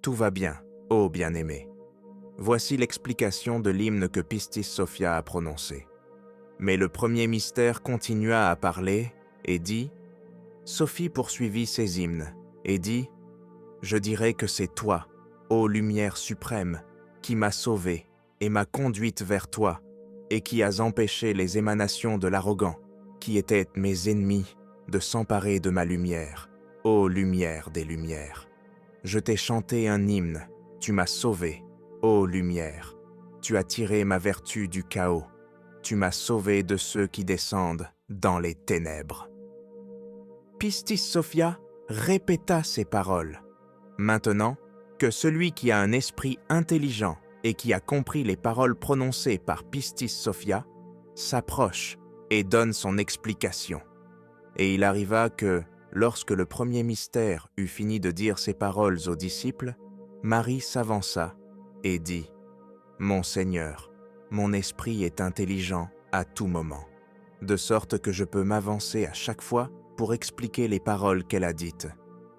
tout va bien, ô bien-aimé. Voici l'explication de l'hymne que Pistis Sophia a prononcé. Mais le premier mystère continua à parler et dit, Sophie poursuivit ses hymnes et dit, je dirai que c'est toi, ô lumière suprême, qui m'as sauvé et m'a conduite vers toi, et qui as empêché les émanations de l'arrogant, qui étaient mes ennemis, de s'emparer de ma lumière, ô lumière des lumières. Je t'ai chanté un hymne, tu m'as sauvé, ô lumière. Tu as tiré ma vertu du chaos, tu m'as sauvé de ceux qui descendent dans les ténèbres. Pistis Sophia répéta ces paroles. Maintenant, que celui qui a un esprit intelligent et qui a compris les paroles prononcées par Pistis Sophia s'approche et donne son explication. Et il arriva que, lorsque le premier mystère eut fini de dire ces paroles aux disciples, Marie s'avança et dit, « Mon Seigneur, mon esprit est intelligent à tout moment, de sorte que je peux m'avancer à chaque fois pour expliquer les paroles qu'elle a dites.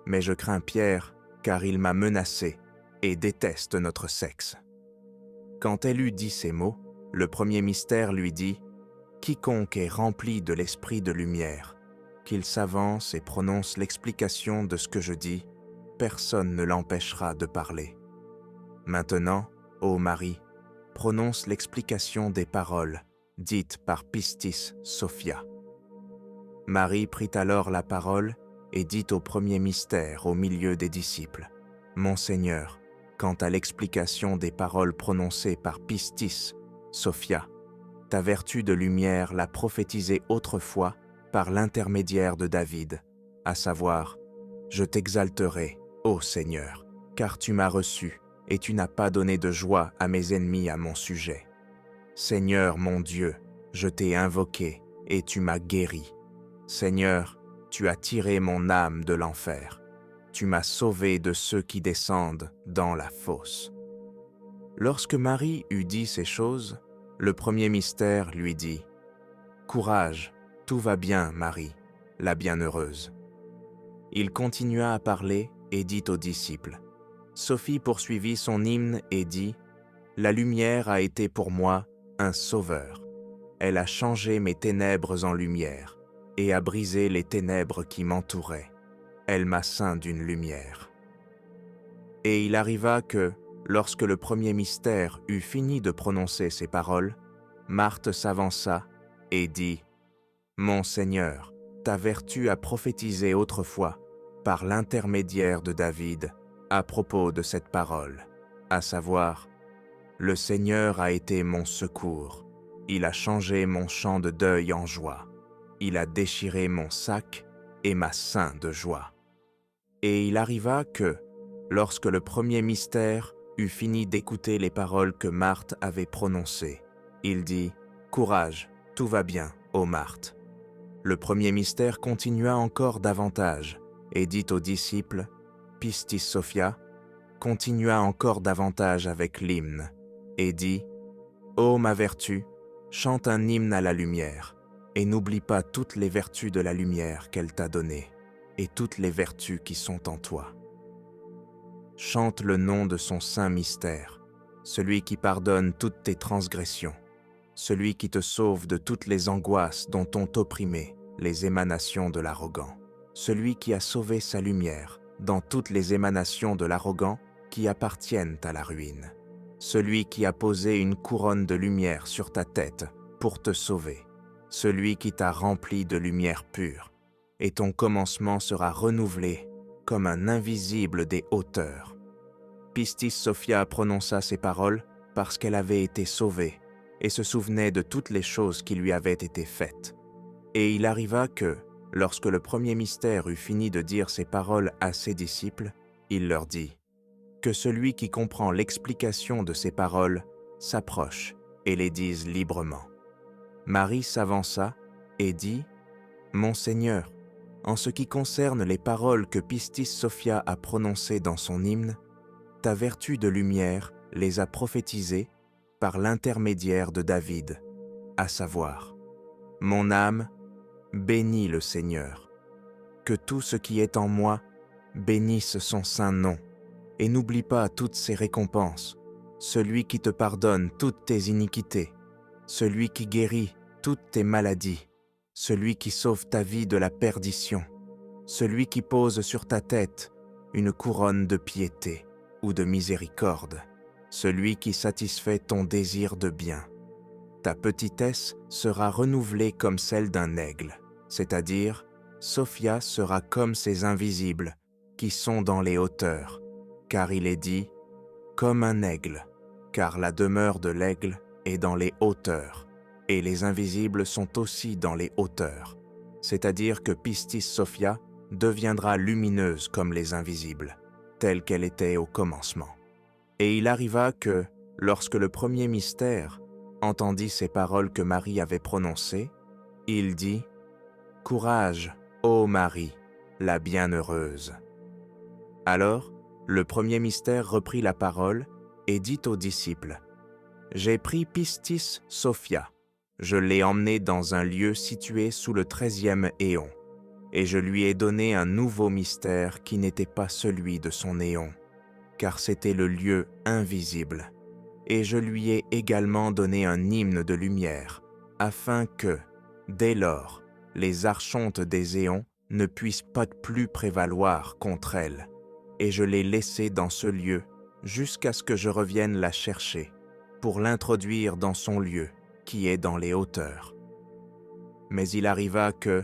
Mais je crains Pierre, car il m'a menacé et déteste notre sexe. » Quand elle eut dit ces mots, le premier mystère lui dit, « Quiconque est rempli de l'esprit de lumière, qu'il s'avance et prononce l'explication de ce que je dis, personne ne l'empêchera de parler. Maintenant, ô Marie, prononce l'explication des paroles dites par Pistis Sophia. » Marie prit alors la parole et dit au premier mystère au milieu des disciples, « Mon Seigneur, quant à l'explication des paroles prononcées par Pistis Sophia, ta vertu de lumière l'a prophétisée autrefois par l'intermédiaire de David, à savoir, « Je t'exalterai, ô Seigneur, car tu m'as reçu, et tu n'as pas donné de joie à mes ennemis à mon sujet. Seigneur mon Dieu, je t'ai invoqué, et tu m'as guéri. Seigneur, tu as tiré mon âme de l'enfer. Tu m'as sauvé de ceux qui descendent dans la fosse. » Lorsque Marie eut dit ces choses, le premier mystère lui dit, « Courage, tout va bien, Marie, la bienheureuse. » Il continua à parler et dit aux disciples, « Sophie poursuivit son hymne et dit, « La lumière a été pour moi un sauveur. Elle a changé mes ténèbres en lumière et a brisé les ténèbres qui m'entouraient. Elle m'a ceint d'une lumière. » Et il arriva que, lorsque le premier mystère eut fini de prononcer ces paroles, Marthe s'avança et dit, « Mon Seigneur, ta vertu a prophétisé autrefois, par l'intermédiaire de David, à propos de cette parole, à savoir, « Le Seigneur a été mon secours, il a changé mon chant de deuil en joie, il a déchiré mon sac et m'a ceint de joie. » Et il arriva que, lorsque le premier mystère eut fini d'écouter les paroles que Marthe avait prononcées, il dit, « Courage, tout va bien, ô Marthe. » Le premier mystère continua encore davantage et dit aux disciples, Pistis Sophia, continua encore davantage avec l'hymne et dit, « Ô ma vertu, chante un hymne à la lumière et n'oublie pas toutes les vertus de la lumière qu'elle t'a données et toutes les vertus qui sont en toi. Chante le nom de son saint mystère, celui qui pardonne toutes tes transgressions, celui qui te sauve de toutes les angoisses dont t'ont opprimé les émanations de l'arrogant, celui qui a sauvé sa lumière dans toutes les émanations de l'arrogant qui appartiennent à la ruine, celui qui a posé une couronne de lumière sur ta tête pour te sauver, celui qui t'a rempli de lumière pure, et ton commencement sera renouvelé comme un invisible des hauteurs. » Pistis Sophia prononça ces paroles parce qu'elle avait été sauvée et se souvenait de toutes les choses qui lui avaient été faites. Et il arriva que, lorsque le premier mystère eut fini de dire ces paroles à ses disciples, il leur dit, « Que celui qui comprend l'explication de ces paroles s'approche et les dise librement. » Marie s'avança et dit, « Mon Seigneur, en ce qui concerne les paroles que Pistis Sophia a prononcées dans son hymne, ta vertu de lumière les a prophétisées par l'intermédiaire de David, à savoir, « Mon âme, bénis le Seigneur. Que tout ce qui est en moi bénisse son saint nom. et n'oublie pas toutes ses récompenses, celui qui te pardonne toutes tes iniquités, celui qui guérit toutes tes maladies, celui qui sauve ta vie de la perdition, celui qui pose sur ta tête une couronne de piété ou de miséricorde, celui qui satisfait ton désir de bien. Ta petitesse sera renouvelée comme celle d'un aigle, c'est-à-dire, Sophia sera comme ces invisibles qui sont dans les hauteurs, car il est dit, comme un aigle, car la demeure de l'aigle est dans les hauteurs, et les invisibles sont aussi dans les hauteurs, c'est-à-dire que Pistis Sophia deviendra lumineuse comme les invisibles, telle qu'elle était au commencement. Et il arriva que, lorsque le premier mystère entendit ces paroles que Marie avait prononcées, il dit « Courage, ô Marie, la bienheureuse ». Alors, le premier mystère reprit la parole et dit aux disciples « J'ai pris Pistis Sophia, je l'ai emmenée dans un lieu situé sous le 13e éon, et je lui ai donné un nouveau mystère qui n'était pas celui de son éon, car c'était le lieu invisible. Et je lui ai également donné un hymne de lumière, afin que, dès lors, les archontes des éons ne puissent pas plus prévaloir contre elle. Et je l'ai laissée dans ce lieu jusqu'à ce que je revienne la chercher, pour l'introduire dans son lieu, qui est dans les hauteurs. Mais il arriva que,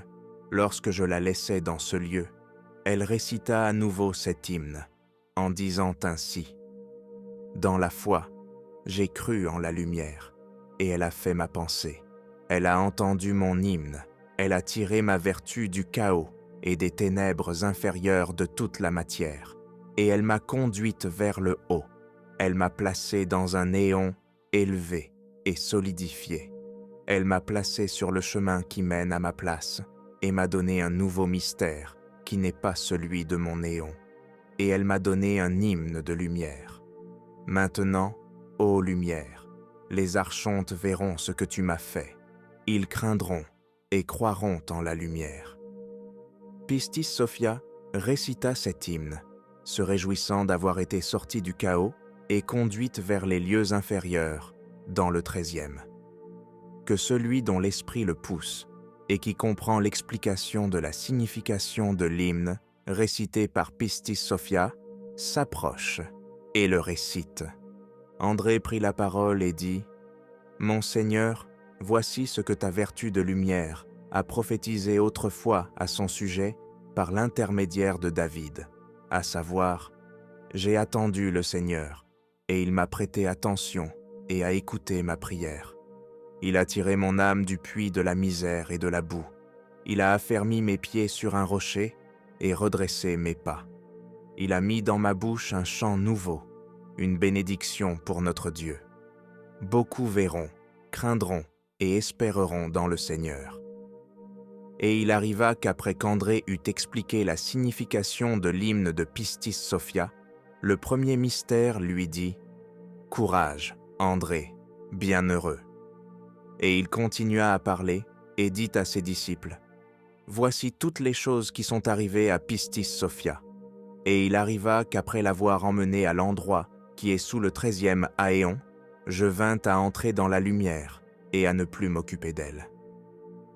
lorsque je la laissais dans ce lieu, elle récita à nouveau cet hymne, en disant ainsi « Dans la foi, j'ai cru en la lumière, et elle a fait ma pensée. Elle a entendu mon hymne, elle a tiré ma vertu du chaos et des ténèbres inférieures de toute la matière, et elle m'a conduite vers le haut. Elle m'a placé dans un éon élevé et solidifié. Elle m'a placé sur le chemin qui mène à ma place, et m'a donné un nouveau mystère qui n'est pas celui de mon éon. Et elle m'a donné un hymne de lumière. Maintenant, ô lumière, les archontes verront ce que tu m'as fait. Ils craindront et croiront en la lumière. » Pistis Sophia récita cet hymne, se réjouissant d'avoir été sortie du chaos et conduite vers les lieux inférieurs, dans le 13e. Que celui dont l'esprit le pousse et qui comprend l'explication de la signification de l'hymne récité par Pistis Sophia s'approche et le récite. André prit la parole et dit « Mon Seigneur, voici ce que ta vertu de lumière a prophétisé autrefois à son sujet par l'intermédiaire de David, à savoir, j'ai attendu le Seigneur, et il m'a prêté attention et a écouté ma prière. Il a tiré mon âme du puits de la misère et de la boue. Il a affermi mes pieds sur un rocher et redressé mes pas. Il a mis dans ma bouche un chant nouveau, une bénédiction pour notre Dieu. Beaucoup verront, craindront et espéreront dans le Seigneur. » Et il arriva qu'après qu'André eut expliqué la signification de l'hymne de Pistis Sophia, le premier mystère lui dit « Courage, André, bienheureux. » Et il continua à parler et dit à ses disciples « Voici toutes les choses qui sont arrivées à Pistis Sophia. » Et il arriva qu'après l'avoir emmenée à l'endroit qui est sous le 13e aéon, je vins à entrer dans la lumière et à ne plus m'occuper d'elle.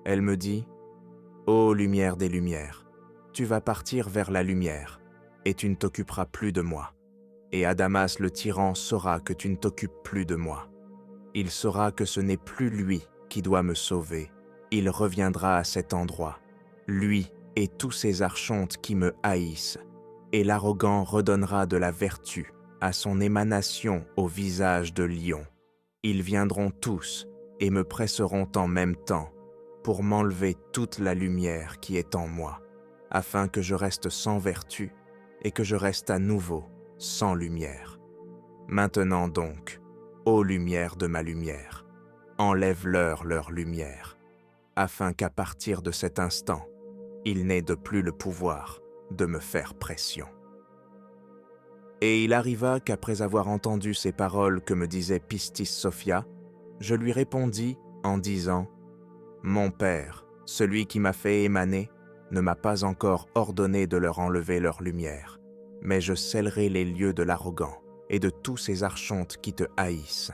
Elle me dit « Ô lumière des lumières, tu vas partir vers la lumière, et tu ne t'occuperas plus de moi. Et Adamas le tyran saura que tu ne t'occupes plus de moi. Il saura que ce n'est plus lui qui doit me sauver. Il reviendra à cet endroit, lui et tous ces archontes qui me haïssent, et l'arrogant redonnera de la vertu à son émanation au visage de lion. Ils viendront tous et me presseront en même temps pour m'enlever toute la lumière qui est en moi, afin que je reste sans vertu et que je reste à nouveau sans lumière. Maintenant donc, ô lumière de ma lumière, enlève-leur leur lumière, afin qu'à partir de cet instant, ils n'aient de plus le pouvoir de me faire pression. » Et il arriva qu'après avoir entendu ces paroles que me disait Pistis Sophia, je lui répondis en disant « Mon Père, celui qui m'a fait émaner, ne m'a pas encore ordonné de leur enlever leur lumière, mais je scellerai les lieux de l'arrogant et de tous ces archontes qui te haïssent.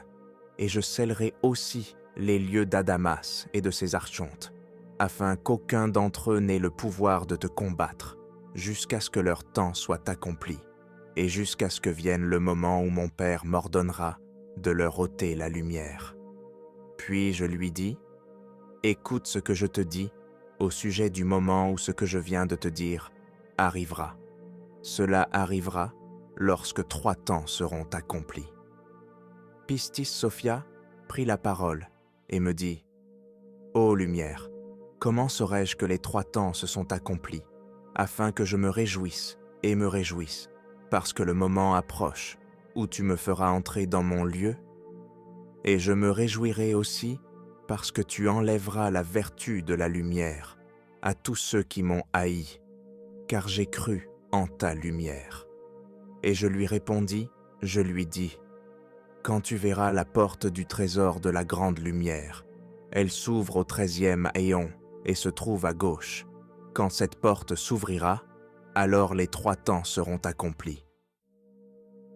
Et je scellerai aussi les lieux d'Adamas et de ses archontes, afin qu'aucun d'entre eux n'ait le pouvoir de te combattre, jusqu'à ce que leur temps soit accompli, et jusqu'à ce que vienne le moment où mon Père m'ordonnera de leur ôter la lumière. » Puis je lui dis, « Écoute ce que je te dis au sujet du moment où ce que je viens de te dire arrivera. Cela arrivera lorsque 3 temps seront accomplis. » Pistis Sophia prit la parole et me dit, « Ô lumière, comment saurais-je que les 3 temps se sont accomplis, afin que je me réjouisse et me réjouisse, parce que le moment approche où tu me feras entrer dans mon lieu? Et je me réjouirai aussi parce que tu enlèveras la vertu de la lumière à tous ceux qui m'ont haï, car j'ai cru en ta lumière. » Et je lui répondis, je lui dis, « Quand tu verras la porte du trésor de la grande lumière, elle s'ouvre au 13e éon et se trouve à gauche. Quand cette porte s'ouvrira, alors les 3 temps seront accomplis. »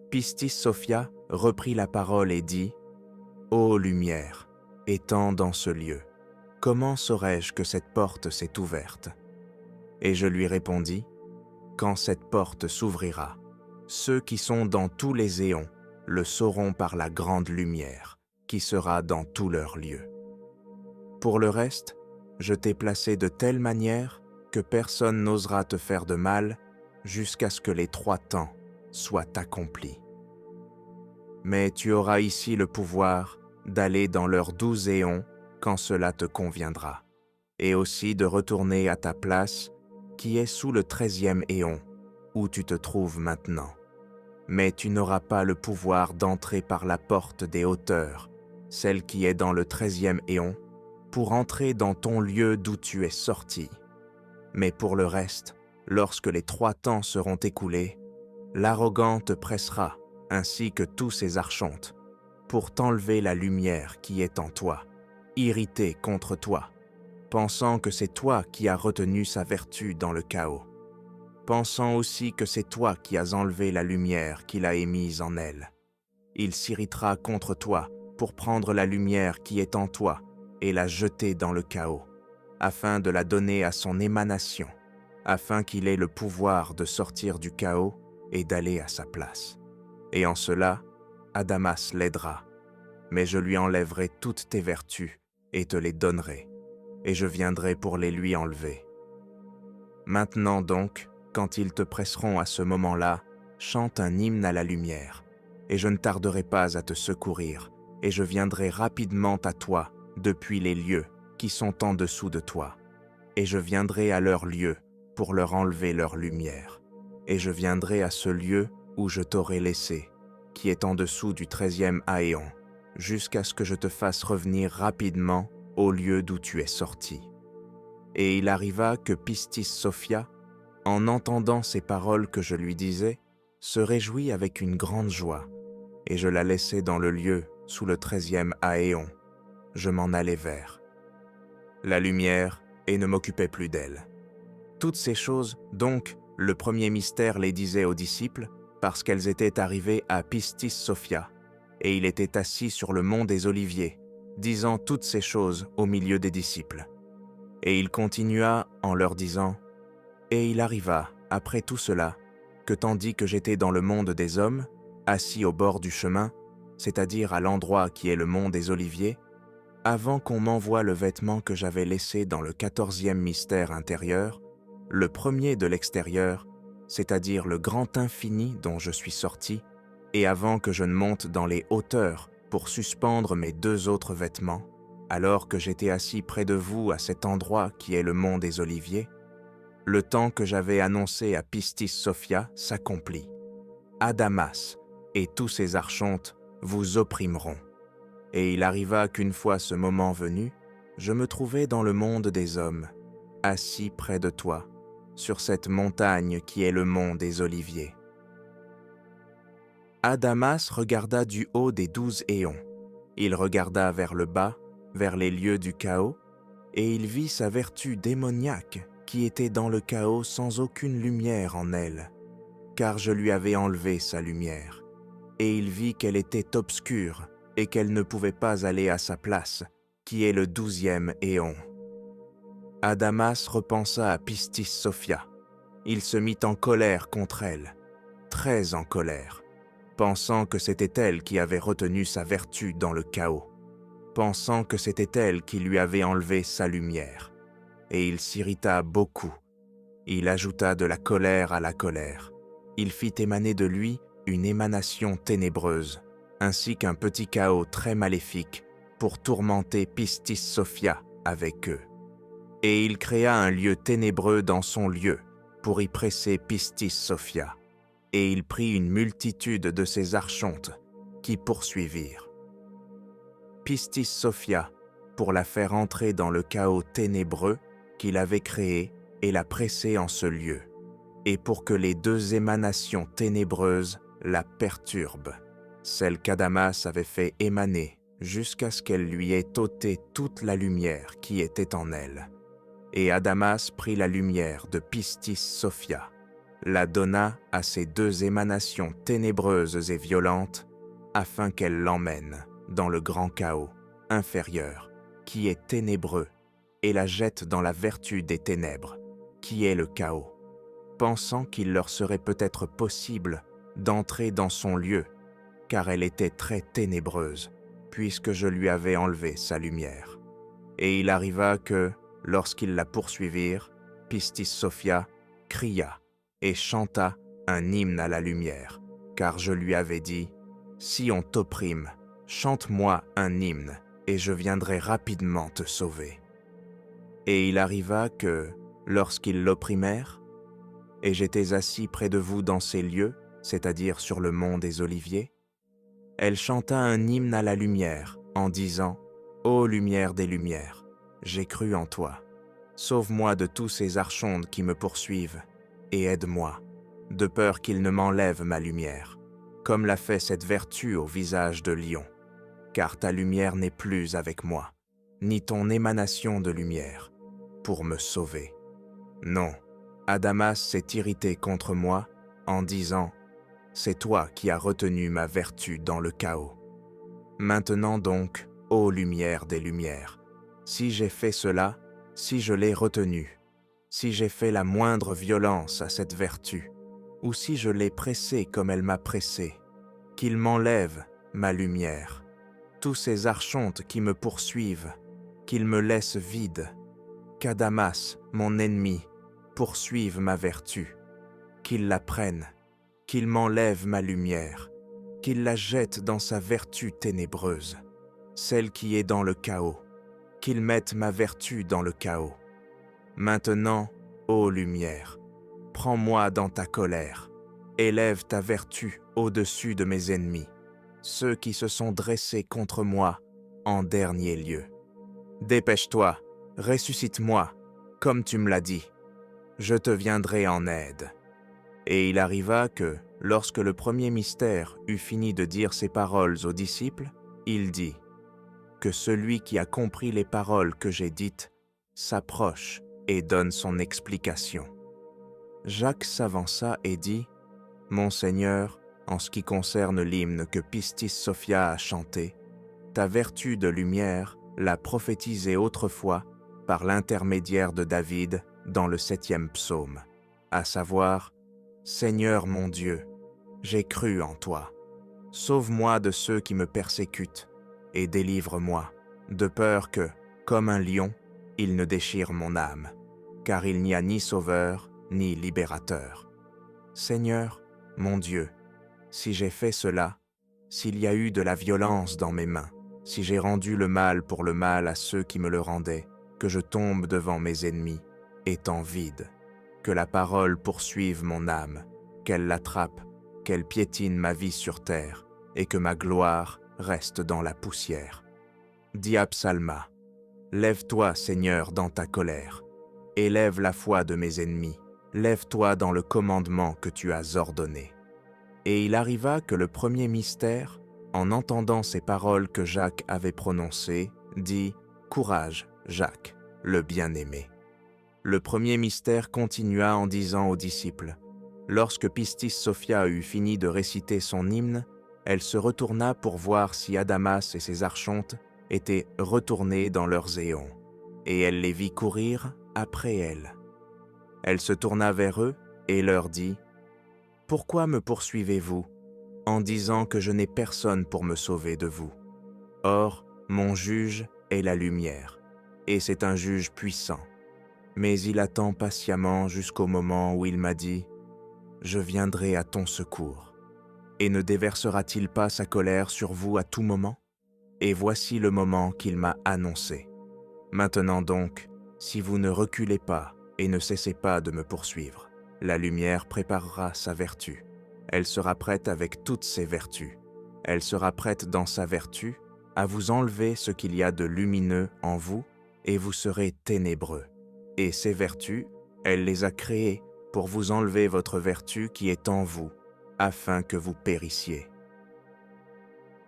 Pistis Sophia reprit la parole et dit, « Ô lumière, étant dans ce lieu, comment saurais-je que cette porte s'est ouverte? » Et je lui répondis, « Quand cette porte s'ouvrira, ceux qui sont dans tous les éons le sauront par la grande lumière qui sera dans tous leurs lieux. Pour le reste, je t'ai placé de telle manière que personne n'osera te faire de mal jusqu'à ce que les 3 temps soient accomplis. Mais tu auras ici le pouvoir d'aller dans leurs 12 éons quand cela te conviendra, et aussi de retourner à ta place qui est sous le 13e éon, où tu te trouves maintenant. Mais tu n'auras pas le pouvoir d'entrer par la porte des hauteurs, celle qui est dans le 13e éon, pour entrer dans ton lieu d'où tu es sorti. Mais pour le reste, lorsque les 3 temps seront écoulés, l'arrogant te pressera, ainsi que tous ses archontes, pour t'enlever la lumière qui est en toi, irrité contre toi, pensant que c'est toi qui as retenu sa vertu dans le chaos, pensant aussi que c'est toi qui as enlevé la lumière qu'il a émise en elle. Il s'irritera contre toi pour prendre la lumière qui est en toi et la jeter dans le chaos, afin de la donner à son émanation, afin qu'il ait le pouvoir de sortir du chaos et d'aller à sa place. Et en cela, Adamas l'aidera, mais je lui enlèverai toutes tes vertus et te les donnerai, et je viendrai pour les lui enlever. Maintenant donc, quand ils te presseront à ce moment-là, chante un hymne à la lumière, et je ne tarderai pas à te secourir, et je viendrai rapidement à toi depuis les lieux qui sont en dessous de toi, et je viendrai à leur lieu pour leur enlever leur lumière, et je viendrai à ce lieu où je t'aurai laissé, qui est en dessous du 13e aéon, jusqu'à ce que je te fasse revenir rapidement au lieu d'où tu es sorti. » Et il arriva que Pistis Sophia, en entendant ces paroles que je lui disais, se réjouit avec une grande joie, et je la laissai dans le lieu sous le 13e aéon. Je m'en allai vers la lumière et ne m'occupais plus d'elle. Toutes ces choses, donc, le premier mystère les disait aux disciples, parce qu'elles étaient arrivées à Pistis Sophia, et il était assis sur le mont des Oliviers, disant toutes ces choses au milieu des disciples. Et il continua en leur disant, « Et il arriva, après tout cela, que tandis que j'étais dans le monde des hommes, assis au bord du chemin, c'est-à-dire à l'endroit qui est le mont des Oliviers, avant qu'on m'envoie le vêtement que j'avais laissé dans le 14e mystère intérieur, le premier de l'extérieur, c'est-à-dire le grand infini dont je suis sorti, et avant que je ne monte dans les hauteurs pour suspendre mes 2 autres vêtements, alors que j'étais assis près de vous à cet endroit qui est le mont des Oliviers, le temps que j'avais annoncé à Pistis Sophia s'accomplit. Adamas et tous ses archontes vous opprimeront. Et il arriva qu'une fois ce moment venu, je me trouvais dans le monde des hommes, assis près de toi, sur cette montagne qui est le mont des Oliviers. Adamas regarda du haut des 12 éons. Il regarda vers le bas, vers les lieux du chaos, et il vit sa vertu démoniaque qui était dans le chaos sans aucune lumière en elle. car je lui avais enlevé sa lumière. Et il vit qu'elle était obscure et qu'elle ne pouvait pas aller à sa place, qui est le 12e éon. Adamas repensa à Pistis Sophia. Il se mit en colère contre elle, très en colère, pensant que c'était elle qui avait retenu sa vertu dans le chaos, pensant que c'était elle qui lui avait enlevé sa lumière. Et il s'irrita beaucoup. Il ajouta de la colère à la colère. Il fit émaner de lui une émanation ténébreuse, ainsi qu'un petit chaos très maléfique pour tourmenter Pistis Sophia avec eux. Et il créa un lieu ténébreux dans son lieu pour y presser Pistis Sophia. Et il prit une multitude de ses archontes qui poursuivirent Pistis Sophia pour la faire entrer dans le chaos ténébreux qu'il avait créé et la presser en ce lieu, et pour que les deux émanations ténébreuses la perturbent, celle qu'Adamas avait fait émaner jusqu'à ce qu'elle lui ait ôté toute la lumière qui était en elle. Et Adamas prit la lumière de Pistis Sophia, la donna à ces deux émanations ténébreuses et violentes, afin qu'elles l'emmènent dans le grand chaos inférieur, qui est ténébreux, et la jette dans la vertu des ténèbres, qui est le chaos, pensant qu'il leur serait peut-être possible d'entrer dans son lieu, car elle était très ténébreuse, puisque je lui avais enlevé sa lumière. Et il arriva que, lorsqu'ils la poursuivirent, Pistis Sophia cria et chanta un hymne à la lumière, car je lui avais dit « Si on t'opprime, chante-moi un hymne, et je viendrai rapidement te sauver. » Et il arriva que, lorsqu'ils l'opprimèrent, et j'étais assis près de vous dans ces lieux, c'est-à-dire sur le mont des Oliviers, elle chanta un hymne à la lumière, en disant « Ô lumière des lumières, j'ai cru en toi. Sauve-moi de tous ces archontes qui me poursuivent, et aide-moi, de peur qu'ils ne m'enlèvent ma lumière, comme l'a fait cette vertu au visage de lion. Car ta lumière n'est plus avec moi, ni ton émanation de lumière, pour me sauver. Non, Adamas s'est irrité contre moi en disant « C'est toi qui as retenu ma vertu dans le chaos. Maintenant donc, ô lumière des lumières, si j'ai fait cela, si je l'ai retenu, si j'ai fait la moindre violence à cette vertu, ou si je l'ai pressée comme elle m'a pressé, qu'il m'enlève ma lumière, tous ces archontes qui me poursuivent, qu'ils me laissent vide, qu'Adamas, mon ennemi, poursuive ma vertu, qu'il la prenne, qu'il m'enlève ma lumière, qu'il la jette dans sa vertu ténébreuse, celle qui est dans le chaos, qu'il mette ma vertu dans le chaos. Maintenant, ô lumière, prends-moi dans ta colère, élève ta vertu au-dessus de mes ennemis, ceux qui se sont dressés contre moi en dernier lieu. Dépêche-toi, ressuscite-moi, comme tu me l'as dit. Je te viendrai en aide. » Et il arriva que, lorsque le premier mystère eut fini de dire ces paroles aux disciples, il dit « Que celui qui a compris les paroles que j'ai dites s'approche et donne son explication. » Jacques s'avança et dit « Mon Seigneur, en ce qui concerne l'hymne que Pistis Sophia a chanté, ta vertu de lumière l'a prophétisé autrefois par l'intermédiaire de David dans le 7e psaume, à savoir « Seigneur mon Dieu, j'ai cru en toi. Sauve-moi de ceux qui me persécutent et délivre-moi, de peur que, comme un lion, il ne déchire mon âme, car il n'y a ni sauveur ni libérateur. Seigneur, mon Dieu, si j'ai fait cela, s'il y a eu de la violence dans mes mains, si j'ai rendu le mal pour le mal à ceux qui me le rendaient, que je tombe devant mes ennemis, étant vide, que la parole poursuive mon âme, qu'elle l'attrape, qu'elle piétine ma vie sur terre, et que ma gloire reste dans la poussière. Dis à Psalma, lève-toi, Seigneur, dans ta colère, élève la foi de mes ennemis, lève-toi dans le commandement que tu as ordonné. » Et il arriva que le premier mystère, en entendant ces paroles que Jacques avait prononcées, dit « Courage, Jacques, le bien-aimé. » Le premier mystère continua en disant aux disciples Lorsque Pistis Sophia eut fini de réciter son hymne, elle se retourna pour voir si Adamas et ses archontes étaient retournés dans leurs éons, et elle les vit courir après elle. Elle se tourna vers eux et leur dit « Pourquoi me poursuivez-vous en disant que je n'ai personne pour me sauver de vous? Or, mon juge est la lumière, et c'est un juge puissant. Mais il attend patiemment jusqu'au moment où il m'a dit « Je viendrai à ton secours ». Et ne déversera-t-il pas sa colère sur vous à tout moment? Et voici le moment qu'il m'a annoncé. Maintenant donc, si vous ne reculez pas et ne cessez pas de me poursuivre, la lumière préparera sa vertu. Elle sera prête avec toutes ses vertus. Elle sera prête dans sa vertu à vous enlever ce qu'il y a de lumineux en vous, et vous serez ténébreux. Et ces vertus, elle les a créées pour vous enlever votre vertu qui est en vous, afin que vous périssiez. »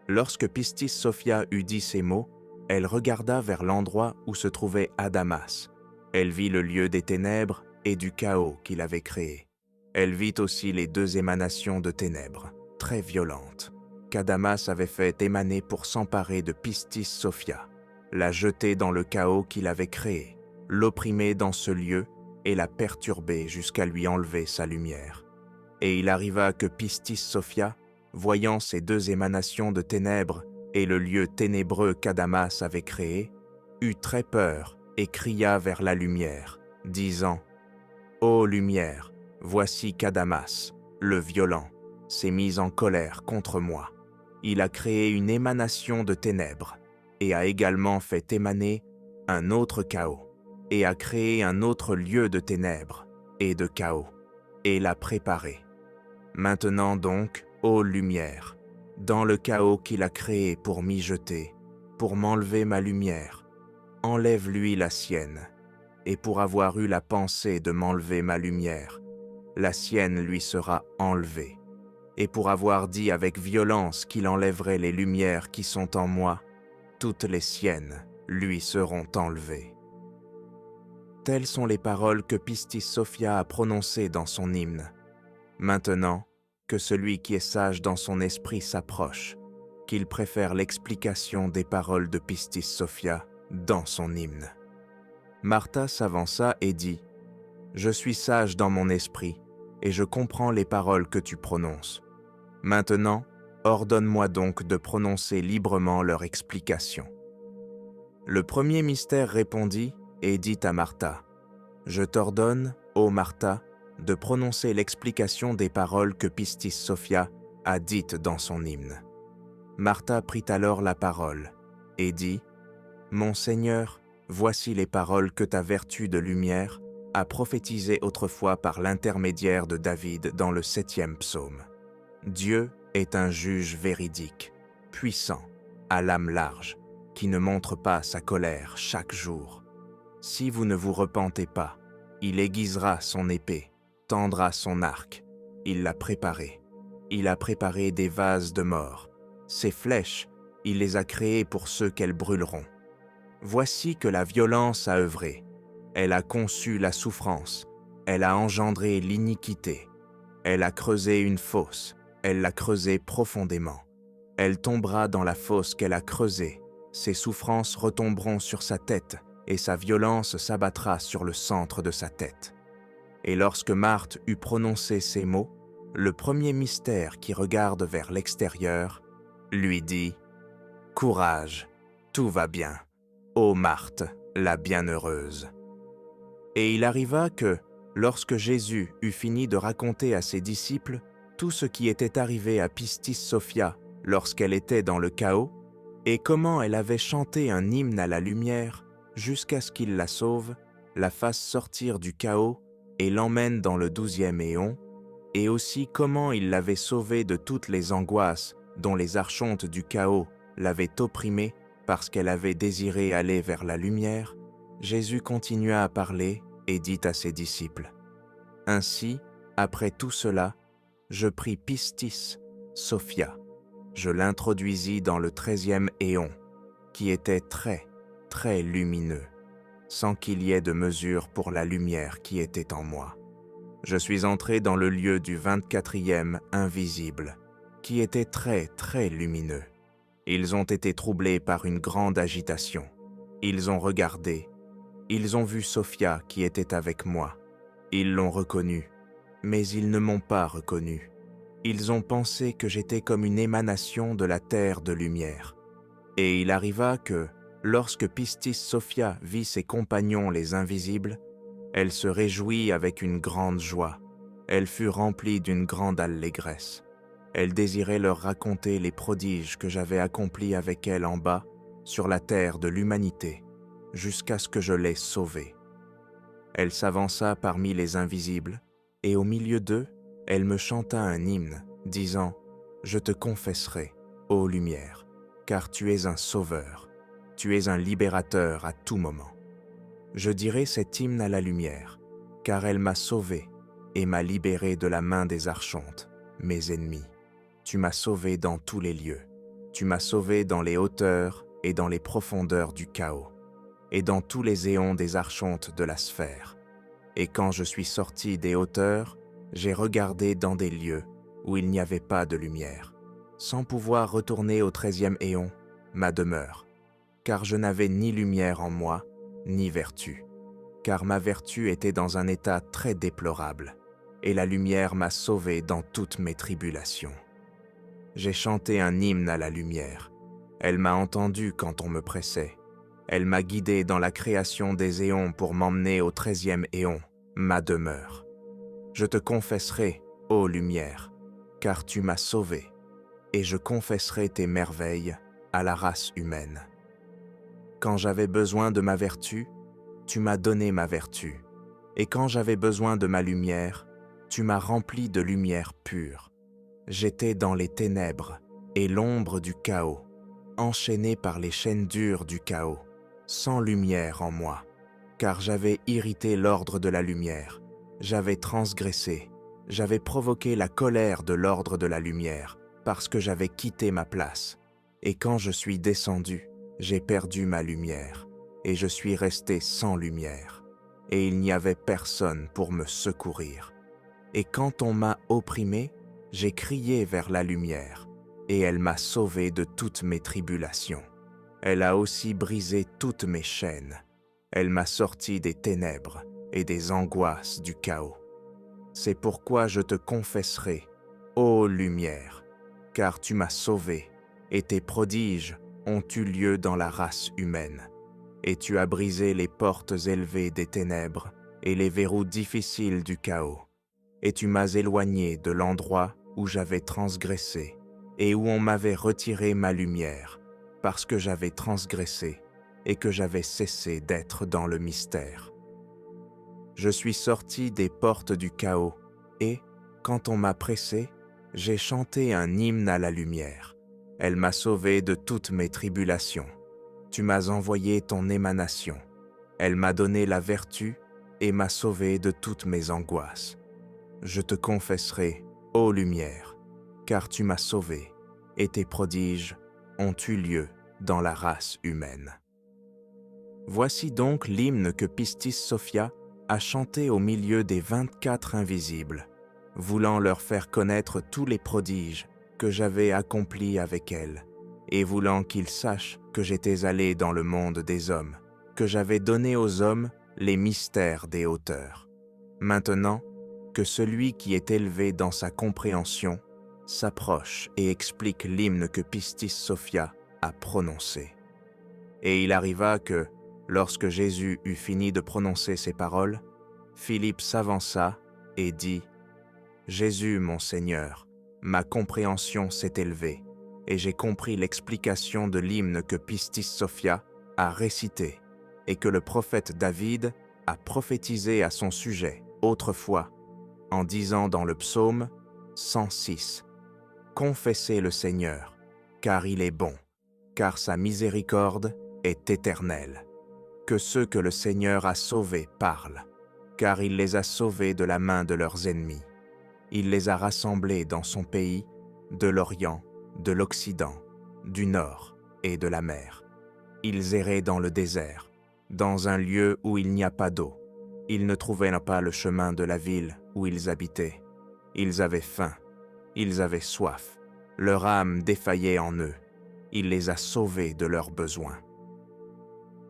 Lorsque Pistis Sophia eut dit ces mots, elle regarda vers l'endroit où se trouvait Adamas. Elle vit le lieu des ténèbres et du chaos qu'il avait créé. Elle vit aussi les deux émanations de ténèbres, très violentes, qu'Adamas avait fait émaner pour s'emparer de Pistis Sophia, la jeter dans le chaos qu'il avait créé, l'opprimer dans ce lieu et la perturber jusqu'à lui enlever sa lumière. Et il arriva que Pistis Sophia, voyant ces deux émanations de ténèbres et le lieu ténébreux qu'Adamas avait créé, eut très peur et cria vers la lumière, disant « Ô lumière, voici qu'Adamas, le violent, s'est mis en colère contre moi. Il a créé une émanation de ténèbres et a également fait émaner un autre chaos et a créé un autre lieu de ténèbres et de chaos et l'a préparé. Maintenant donc, ô lumière, dans le chaos qu'il a créé pour m'y jeter, pour m'enlever ma lumière, enlève-lui la sienne, et pour avoir eu la pensée de m'enlever ma lumière, la sienne lui sera enlevée. Et pour avoir dit avec violence qu'il enlèverait les lumières qui sont en moi, toutes les siennes lui seront enlevées. » Telles sont les paroles que Pistis Sophia a prononcées dans son hymne. Maintenant, que celui qui est sage dans son esprit s'approche, qu'il préfère l'explication des paroles de Pistis Sophia dans son hymne. Martha s'avança et dit « Je suis sage dans mon esprit, et je comprends les paroles que tu prononces. Maintenant, ordonne-moi donc de prononcer librement leur explication. » Le premier mystère répondit et dit à Martha « Je t'ordonne, ô Martha, de prononcer l'explication des paroles que Pistis Sophia a dites dans son hymne. » Martha prit alors la parole et dit « Mon Seigneur, voici les paroles que ta vertu de lumière a prophétisées autrefois par l'intermédiaire de David dans le 7e psaume. Dieu est un juge véridique, puissant, à l'âme large, qui ne montre pas sa colère chaque jour. Si vous ne vous repentez pas, il aiguisera son épée, tendra son arc. Il l'a préparé. Il a préparé des vases de mort. Ses flèches, il les a créées pour ceux qu'elles brûleront. Voici que la violence a œuvré. Elle a conçu la souffrance. Elle a engendré l'iniquité. Elle a creusé une fosse. Elle l'a creusée profondément. Elle tombera dans la fosse qu'elle a creusée. Ses souffrances retomberont sur sa tête et sa violence s'abattra sur le centre de sa tête. Et lorsque Marthe eut prononcé ces mots, le premier mystère qui regarde vers l'extérieur lui dit « Courage, tout va bien, ô Marthe, la bienheureuse. » Et il arriva que, lorsque Jésus eut fini de raconter à ses disciples tout ce qui était arrivé à Pistis Sophia lorsqu'elle était dans le chaos, et comment elle avait chanté un hymne à la lumière jusqu'à ce qu'il la sauve, la fasse sortir du chaos et l'emmène dans le 12e éon, et aussi comment il l'avait sauvée de toutes les angoisses dont les archontes du chaos l'avaient opprimée parce qu'elle avait désiré aller vers la lumière, Jésus continua à parler et dit à ses disciples « Ainsi, après tout cela, je pris Pistis Sophia. Je l'introduisis dans le 13e éon, qui était très, très lumineux, sans qu'il y ait de mesure pour la lumière qui était en moi. Je suis entré dans le lieu du 24e invisible, qui était très, très lumineux. Ils ont été troublés par une grande agitation. Ils ont regardé. Ils ont vu Sophia qui était avec moi. Ils l'ont reconnue, mais ils ne m'ont pas reconnu. Ils ont pensé que j'étais comme une émanation de la terre de lumière. Et il arriva que, lorsque Pistis Sophia vit ses compagnons les invisibles, elle se réjouit avec une grande joie. Elle fut remplie d'une grande allégresse. Elle désirait leur raconter les prodiges que j'avais accomplis avec elle en bas, sur la terre de l'humanité, jusqu'à ce que je l'aie sauvée. Elle s'avança parmi les invisibles, et au milieu d'eux, elle me chanta un hymne, disant « Je te confesserai, ô lumière, car tu es un sauveur, tu es un libérateur à tout moment. Je dirai cet hymne à la lumière, car elle m'a sauvé et m'a libéré de la main des archontes, mes ennemis. Tu m'as sauvé dans tous les lieux. Tu m'as sauvé dans les hauteurs et dans les profondeurs du chaos, et dans tous les éons des archontes de la sphère. Et quand je suis sorti des hauteurs, j'ai regardé dans des lieux où il n'y avait pas de lumière, sans pouvoir retourner au 13e éon, ma demeure, car je n'avais ni lumière en moi, ni vertu, car ma vertu était dans un état très déplorable, et la lumière m'a sauvé dans toutes mes tribulations. J'ai chanté un hymne à la lumière. Elle m'a entendu quand on me pressait. Elle m'a guidé dans la création des éons pour m'emmener au 13e éon, ma demeure. Je te confesserai, ô lumière, car tu m'as sauvé, et je confesserai tes merveilles à la race humaine. Quand j'avais besoin de ma vertu, tu m'as donné ma vertu, et quand j'avais besoin de ma lumière, tu m'as rempli de lumière pure. J'étais dans les ténèbres et l'ombre du chaos, enchaîné par les chaînes dures du chaos, sans lumière en moi, car j'avais irrité l'ordre de la lumière, j'avais transgressé, j'avais provoqué la colère de l'ordre de la lumière, parce que j'avais quitté ma place. Et quand je suis descendu, j'ai perdu ma lumière, et je suis resté sans lumière, et il n'y avait personne pour me secourir. Et quand on m'a opprimé, j'ai crié vers la lumière, et elle m'a sauvé de toutes mes tribulations. Elle a aussi brisé toutes mes chaînes. Elle m'a sorti des ténèbres et des angoisses du chaos. C'est pourquoi je te confesserai, ô lumière, car tu m'as sauvé, et tes prodiges ont eu lieu dans la race humaine, et tu as brisé les portes élevées des ténèbres et les verrous difficiles du chaos, et tu m'as éloigné de l'endroit où j'avais transgressé et où on m'avait retiré ma lumière, parce que j'avais transgressé et que j'avais cessé d'être dans le mystère. Je suis sorti des portes du chaos et, quand on m'a pressé, j'ai chanté un hymne à la lumière. Elle m'a sauvé de toutes mes tribulations. Tu m'as envoyé ton émanation. Elle m'a donné la vertu et m'a sauvé de toutes mes angoisses. Je te confesserai, ô lumière, car tu m'as sauvé, et tes prodiges ont eu lieu dans la race humaine. Voici donc l'hymne que Pistis Sophia a chanté au milieu des 24 invisibles, voulant leur faire connaître tous les prodiges que j'avais accomplis avec elle, et voulant qu'ils sachent que j'étais allé dans le monde des hommes, que j'avais donné aux hommes les mystères des hauteurs. Maintenant, que celui qui est élevé dans sa compréhension s'approche et explique l'hymne que Pistis Sophia a prononcé. Et il arriva que, lorsque Jésus eut fini de prononcer ces paroles, Philippe s'avança et dit « Jésus, mon Seigneur, ma compréhension s'est élevée, et j'ai compris l'explication de l'hymne que Pistis Sophia a récité, et que le prophète David a prophétisé à son sujet autrefois, en disant dans le psaume 106, « Confessez le Seigneur, car il est bon, car sa miséricorde est éternelle. Que ceux que le Seigneur a sauvés parlent, car il les a sauvés de la main de leurs ennemis. Il les a rassemblés dans son pays, de l'Orient, de l'Occident, du Nord et de la mer. Ils erraient dans le désert, dans un lieu où il n'y a pas d'eau. Ils ne trouvaient pas le chemin de la ville où ils habitaient. Ils avaient faim, ils avaient soif, leur âme défaillait en eux. Il les a sauvés de leurs besoins.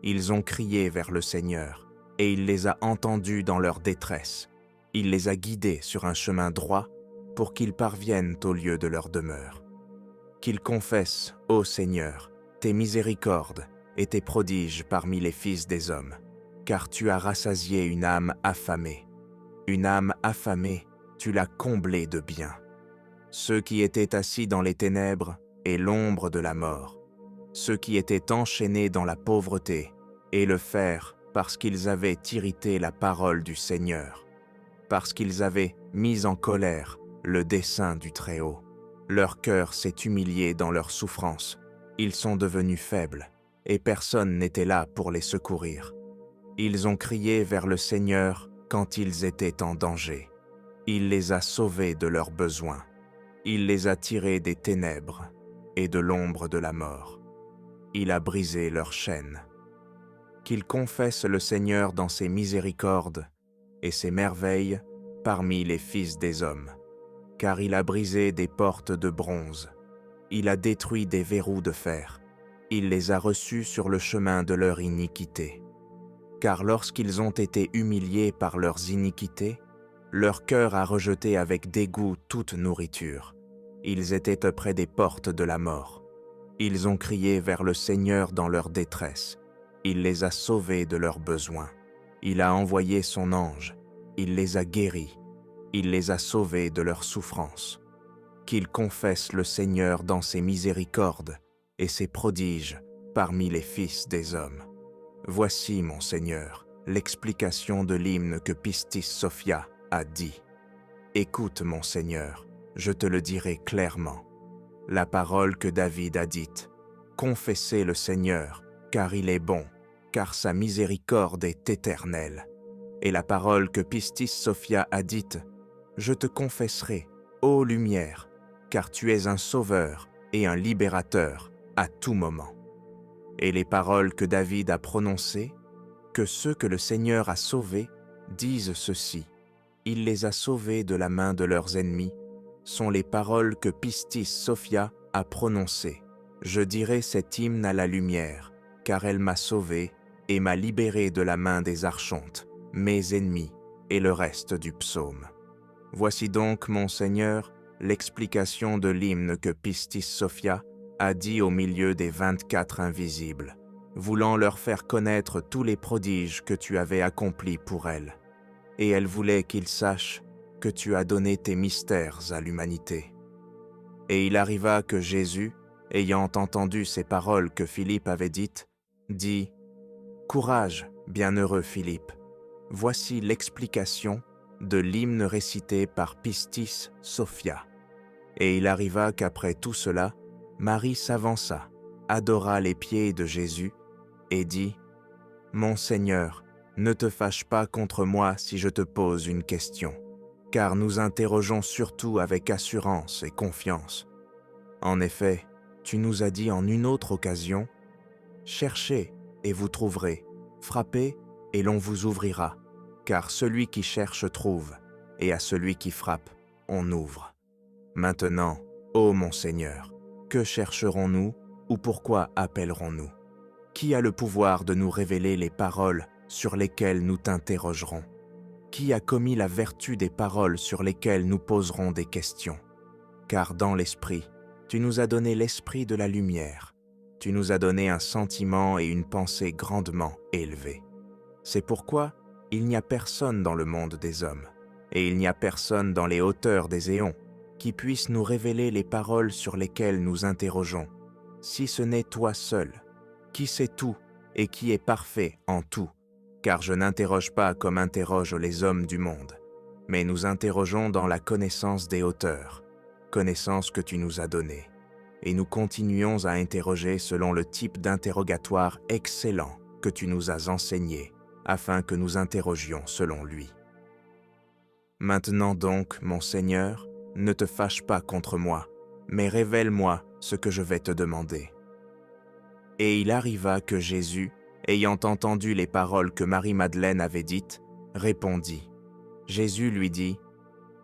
Ils ont crié vers le Seigneur, et il les a entendus dans leur détresse. Il les a guidés sur un chemin droit pour qu'ils parviennent au lieu de leur demeure. Qu'ils confessent, ô Seigneur, tes miséricordes et tes prodiges parmi les fils des hommes, car tu as rassasié une âme affamée. Une âme affamée, tu l'as comblée de bien. Ceux qui étaient assis dans les ténèbres et l'ombre de la mort, ceux qui étaient enchaînés dans la pauvreté et le fer parce qu'ils avaient irrité la parole du Seigneur, parce qu'ils avaient mis en colère le dessein du Très-Haut. Leur cœur s'est humilié dans leur souffrance, ils sont devenus faibles, et personne n'était là pour les secourir. Ils ont crié vers le Seigneur quand ils étaient en danger. Il les a sauvés de leurs besoins. Il les a tirés des ténèbres et de l'ombre de la mort. Il a brisé leurs chaînes. Qu'ils confessent le Seigneur dans ses miséricordes et ses merveilles parmi les fils des hommes. Car il a brisé des portes de bronze. Il a détruit des verrous de fer. Il les a reçus sur le chemin de leur iniquité. Car lorsqu'ils ont été humiliés par leurs iniquités, leur cœur a rejeté avec dégoût toute nourriture. Ils étaient près des portes de la mort. Ils ont crié vers le Seigneur dans leur détresse. Il les a sauvés de leurs besoins. Il a envoyé son ange. Il les a guéris. Il les a sauvés de leurs souffrances. Qu'ils confessent le Seigneur dans ses miséricordes et ses prodiges parmi les fils des hommes. Voici, mon Seigneur, l'explication de l'hymne que Pistis Sophia a dit. Écoute, mon Seigneur, je te le dirai clairement. La parole que David a dite, confessez le Seigneur, car il est bon, car sa miséricorde est éternelle. Et la parole que Pistis Sophia a dite, je te confesserai, ô lumière, car tu es un sauveur et un libérateur à tout moment. Et les paroles que David a prononcées, que ceux que le Seigneur a sauvés disent ceci, il les a sauvés de la main de leurs ennemis, sont les paroles que Pistis Sophia a prononcées. Je dirai cet hymne à la lumière, car elle m'a sauvé et m'a libéré de la main des archontes, mes ennemis, et le reste du psaume. Voici donc, mon Seigneur, l'explication de l'hymne que Pistis Sophia a dit au milieu des 24 invisibles, voulant leur faire connaître tous les prodiges que tu avais accomplis pour elle. Et elle voulait qu'ils sachent que tu as donné tes mystères à l'humanité. Et il arriva que Jésus, ayant entendu ces paroles que Philippe avait dites, dit « Courage, bienheureux Philippe, voici l'explication de l'hymne récité par Pistis Sophia. » Et il arriva qu'après tout cela, Marie s'avança, adora les pieds de Jésus et dit « Mon Seigneur, ne te fâche pas contre moi si je te pose une question, car nous interrogeons surtout avec assurance et confiance. En effet, tu nous as dit en une autre occasion, « Cherchez et vous trouverez, frappez et l'on vous ouvrira, car celui qui cherche trouve, et à celui qui frappe, on ouvre. » Maintenant, ô mon Seigneur, que chercherons-nous ou pourquoi appellerons-nous? Qui a le pouvoir de nous révéler les paroles sur lesquelles nous t'interrogerons? Qui a commis la vertu des paroles sur lesquelles nous poserons des questions? Car dans l'esprit, tu nous as donné l'esprit de la lumière. Tu nous as donné un sentiment et une pensée grandement élevés. C'est pourquoi il n'y a personne dans le monde des hommes, et il n'y a personne dans les hauteurs des éons, qui puisse nous révéler les paroles sur lesquelles nous interrogeons, si ce n'est toi seul, qui sait tout et qui est parfait en tout, car je n'interroge pas comme interrogent les hommes du monde, mais nous interrogeons dans la connaissance des hauteurs, connaissance que tu nous as donnée, et nous continuons à interroger selon le type d'interrogatoire excellent que tu nous as enseigné, afin que nous interrogions selon lui. Maintenant donc, mon Seigneur, ne te fâche pas contre moi, mais révèle-moi ce que je vais te demander. » Et il arriva que Jésus, ayant entendu les paroles que Marie-Madeleine avait dites, répondit. Jésus lui dit,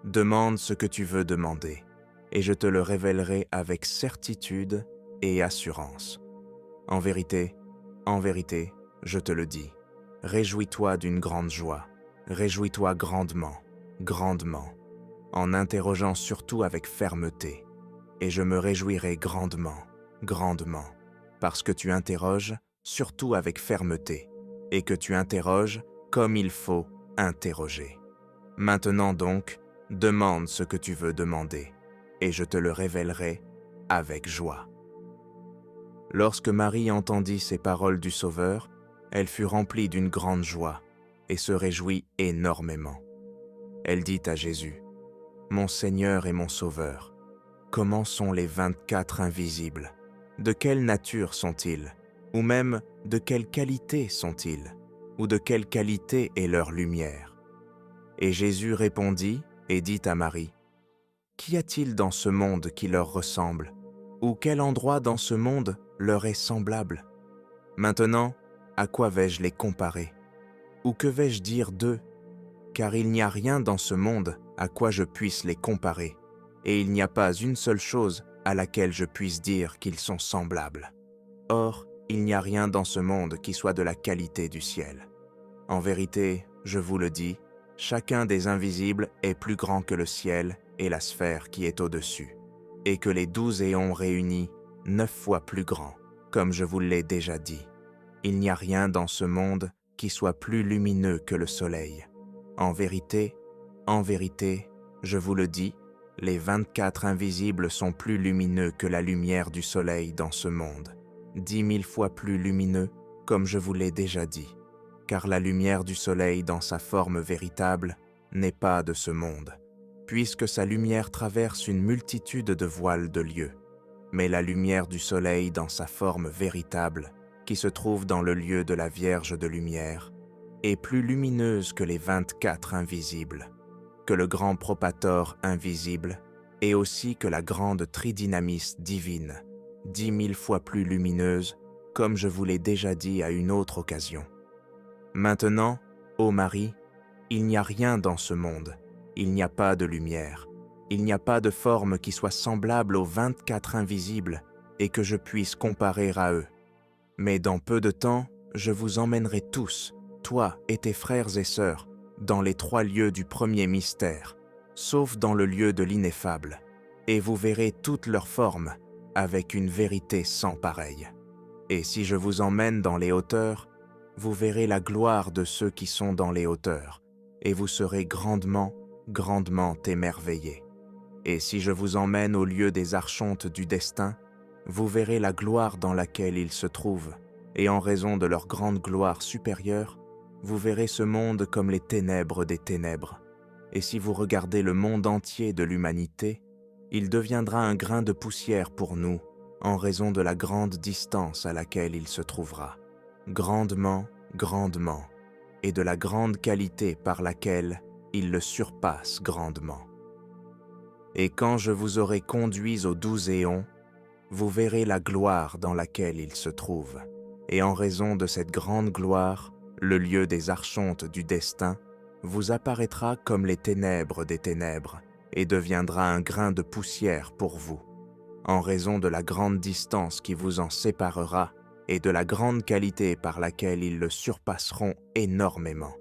Demande ce que tu veux demander, et je te le révélerai avec certitude et assurance. En vérité, je te le dis, réjouis-toi d'une grande joie, réjouis-toi grandement, grandement, en interrogeant surtout avec fermeté, et je me réjouirai grandement, grandement, parce que tu interroges surtout avec fermeté, et que tu interroges comme il faut interroger. Maintenant donc, demande ce que tu veux demander, et je te le révélerai avec joie. Lorsque Marie entendit ces paroles du Sauveur, elle fut remplie d'une grande joie et se réjouit énormément. Elle dit à Jésus, « Mon Seigneur et mon Sauveur, comment sont les 24 invisibles? De quelle nature sont-ils? Ou même de quelle qualité sont-ils? Ou de quelle qualité est leur lumière? » Et Jésus répondit et dit à Marie, « Qu'y a-t-il dans ce monde qui leur ressemble? Ou quel endroit dans ce monde leur est semblable? Maintenant, à quoi vais-je les comparer? Ou que vais-je dire d'eux? Car il n'y a rien dans ce monde à quoi je puisse les comparer, et il n'y a pas une seule chose à laquelle je puisse dire qu'ils sont semblables. Or, il n'y a rien dans ce monde qui soit de la qualité du ciel. En vérité, je vous le dis, chacun des invisibles est plus grand que le ciel et la sphère qui est au-dessus, et que les 12 éons réunis, 9 fois plus grands, comme je vous l'ai déjà dit. Il n'y a rien dans ce monde qui soit plus lumineux que le soleil. En vérité, je vous le dis, les 24 invisibles sont plus lumineux que la lumière du soleil dans ce monde, 10 000 fois plus lumineux, comme je vous l'ai déjà dit. Car la lumière du soleil dans sa forme véritable n'est pas de ce monde, puisque sa lumière traverse une multitude de voiles de lieux. Mais la lumière du soleil dans sa forme véritable, qui se trouve dans le lieu de la Vierge de lumière, est plus lumineuse que les 24 invisibles, que le grand propator invisible, et aussi que la grande tridynamis divine, 10 000 fois plus lumineuse, comme je vous l'ai déjà dit à une autre occasion. Maintenant, ô Marie, il n'y a rien dans ce monde, il n'y a pas de lumière, il n'y a pas de forme qui soit semblable aux 24 invisibles et que je puisse comparer à eux. Mais dans peu de temps, je vous emmènerai tous, toi et tes frères et sœurs, dans les 3 lieux du premier mystère, sauf dans le lieu de l'ineffable, et vous verrez toutes leurs formes, avec une vérité sans pareille. Et si je vous emmène dans les hauteurs, vous verrez la gloire de ceux qui sont dans les hauteurs, et vous serez grandement, grandement émerveillés. Et si je vous emmène au lieu des archontes du destin, vous verrez la gloire dans laquelle ils se trouvent, et en raison de leur grande gloire supérieure, vous verrez ce monde comme les ténèbres des ténèbres. Et si vous regardez le monde entier de l'humanité, il deviendra un grain de poussière pour nous, en raison de la grande distance à laquelle il se trouvera. Grandement, grandement, et de la grande qualité par laquelle il le surpasse grandement. Et quand je vous aurai conduits aux 12 éons, vous verrez la gloire dans laquelle il se trouve, et en raison de cette grande gloire, le lieu des archontes du destin vous apparaîtra comme les ténèbres des ténèbres, et deviendra un grain de poussière pour vous, en raison de la grande distance qui vous en séparera, et de la grande qualité par laquelle ils le surpasseront énormément,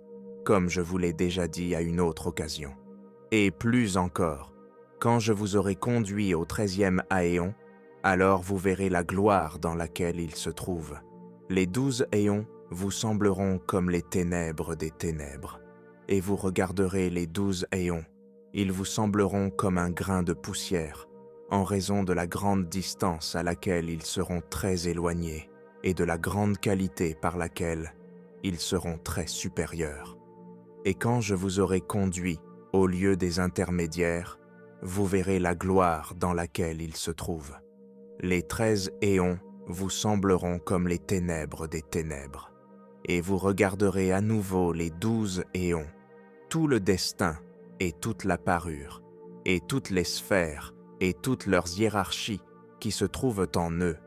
comme je vous l'ai déjà dit à une autre occasion. Et plus encore, quand je vous aurai conduit au 13e aéon, alors vous verrez la gloire dans laquelle il se trouve. Les 12 éons vous sembleront comme les ténèbres des ténèbres, et vous regarderez les 12 éons, ils vous sembleront comme un grain de poussière, en raison de la grande distance à laquelle ils seront très éloignés, et de la grande qualité par laquelle ils seront très supérieurs. Et quand je vous aurai conduit au lieu des intermédiaires, vous verrez la gloire dans laquelle ils se trouvent. Les 13 éons vous sembleront comme les ténèbres des ténèbres, et vous regarderez à nouveau les 12 éons, tout le destin et toute la parure, et toutes les sphères et toutes leurs hiérarchies qui se trouvent en eux,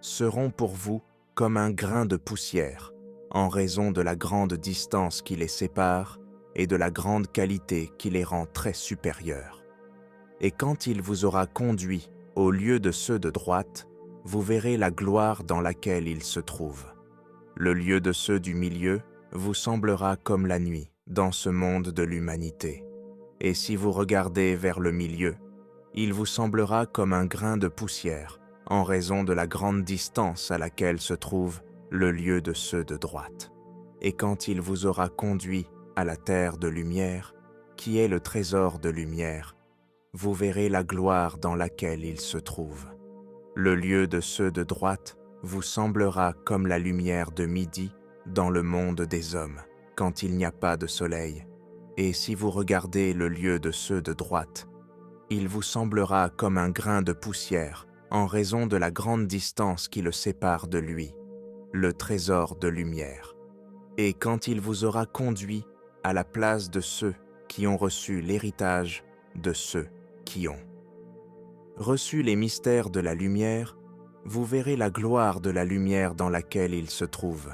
seront pour vous comme un grain de poussière, en raison de la grande distance qui les sépare et de la grande qualité qui les rend très supérieurs. Et quand il vous aura conduit au lieu de ceux de droite, vous verrez la gloire dans laquelle ils se trouvent. Le lieu de ceux du milieu vous semblera comme la nuit dans ce monde de l'humanité. Et si vous regardez vers le milieu, il vous semblera comme un grain de poussière en raison de la grande distance à laquelle se trouve le lieu de ceux de droite. Et quand il vous aura conduit à la terre de lumière, qui est le trésor de lumière, vous verrez la gloire dans laquelle il se trouve. Le lieu de ceux de droite vous semblera comme la lumière de midi dans le monde des hommes, quand il n'y a pas de soleil. Et si vous regardez le lieu de ceux de droite, il vous semblera comme un grain de poussière en raison de la grande distance qui le sépare de lui, le trésor de lumière. Et quand il vous aura conduit à la place de ceux qui ont reçu l'héritage de ceux qui ont reçu les mystères de la lumière, vous verrez la gloire de la lumière dans laquelle il se trouve.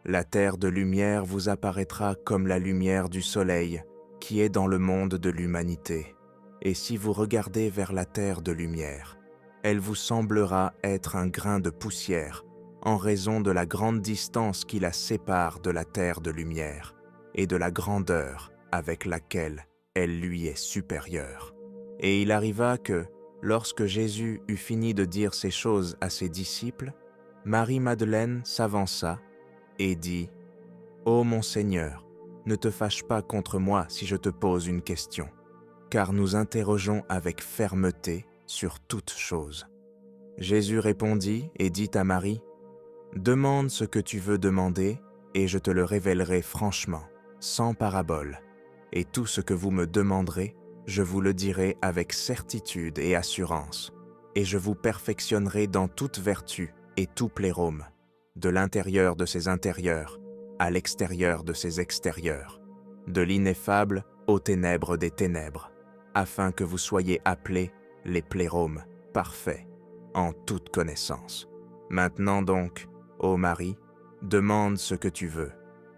La terre de lumière vous apparaîtra comme la lumière du soleil qui est dans le monde de l'humanité. Et si vous regardez vers la terre de lumière, elle vous semblera être un grain de poussière en raison de la grande distance qui la sépare de la terre de lumière et de la grandeur avec laquelle elle lui est supérieure. Et il arriva que, lorsque Jésus eut fini de dire ces choses à ses disciples, Marie-Madeleine s'avança et dit « Ô mon Seigneur, ne te fâche pas contre moi si je te pose une question, car nous interrogeons avec fermeté sur toute chose. » Jésus répondit et dit à Marie, « Demande ce que tu veux demander, et je te le révélerai franchement, sans parabole, et tout ce que vous me demanderez, je vous le dirai avec certitude et assurance, et je vous perfectionnerai dans toute vertu et tout plérôme, de l'intérieur de ses intérieurs à l'extérieur de ses extérieurs, de l'ineffable aux ténèbres des ténèbres, afin que vous soyez appelés les plérômes parfaits en toute connaissance. Maintenant donc, ô Marie, demande ce que tu veux,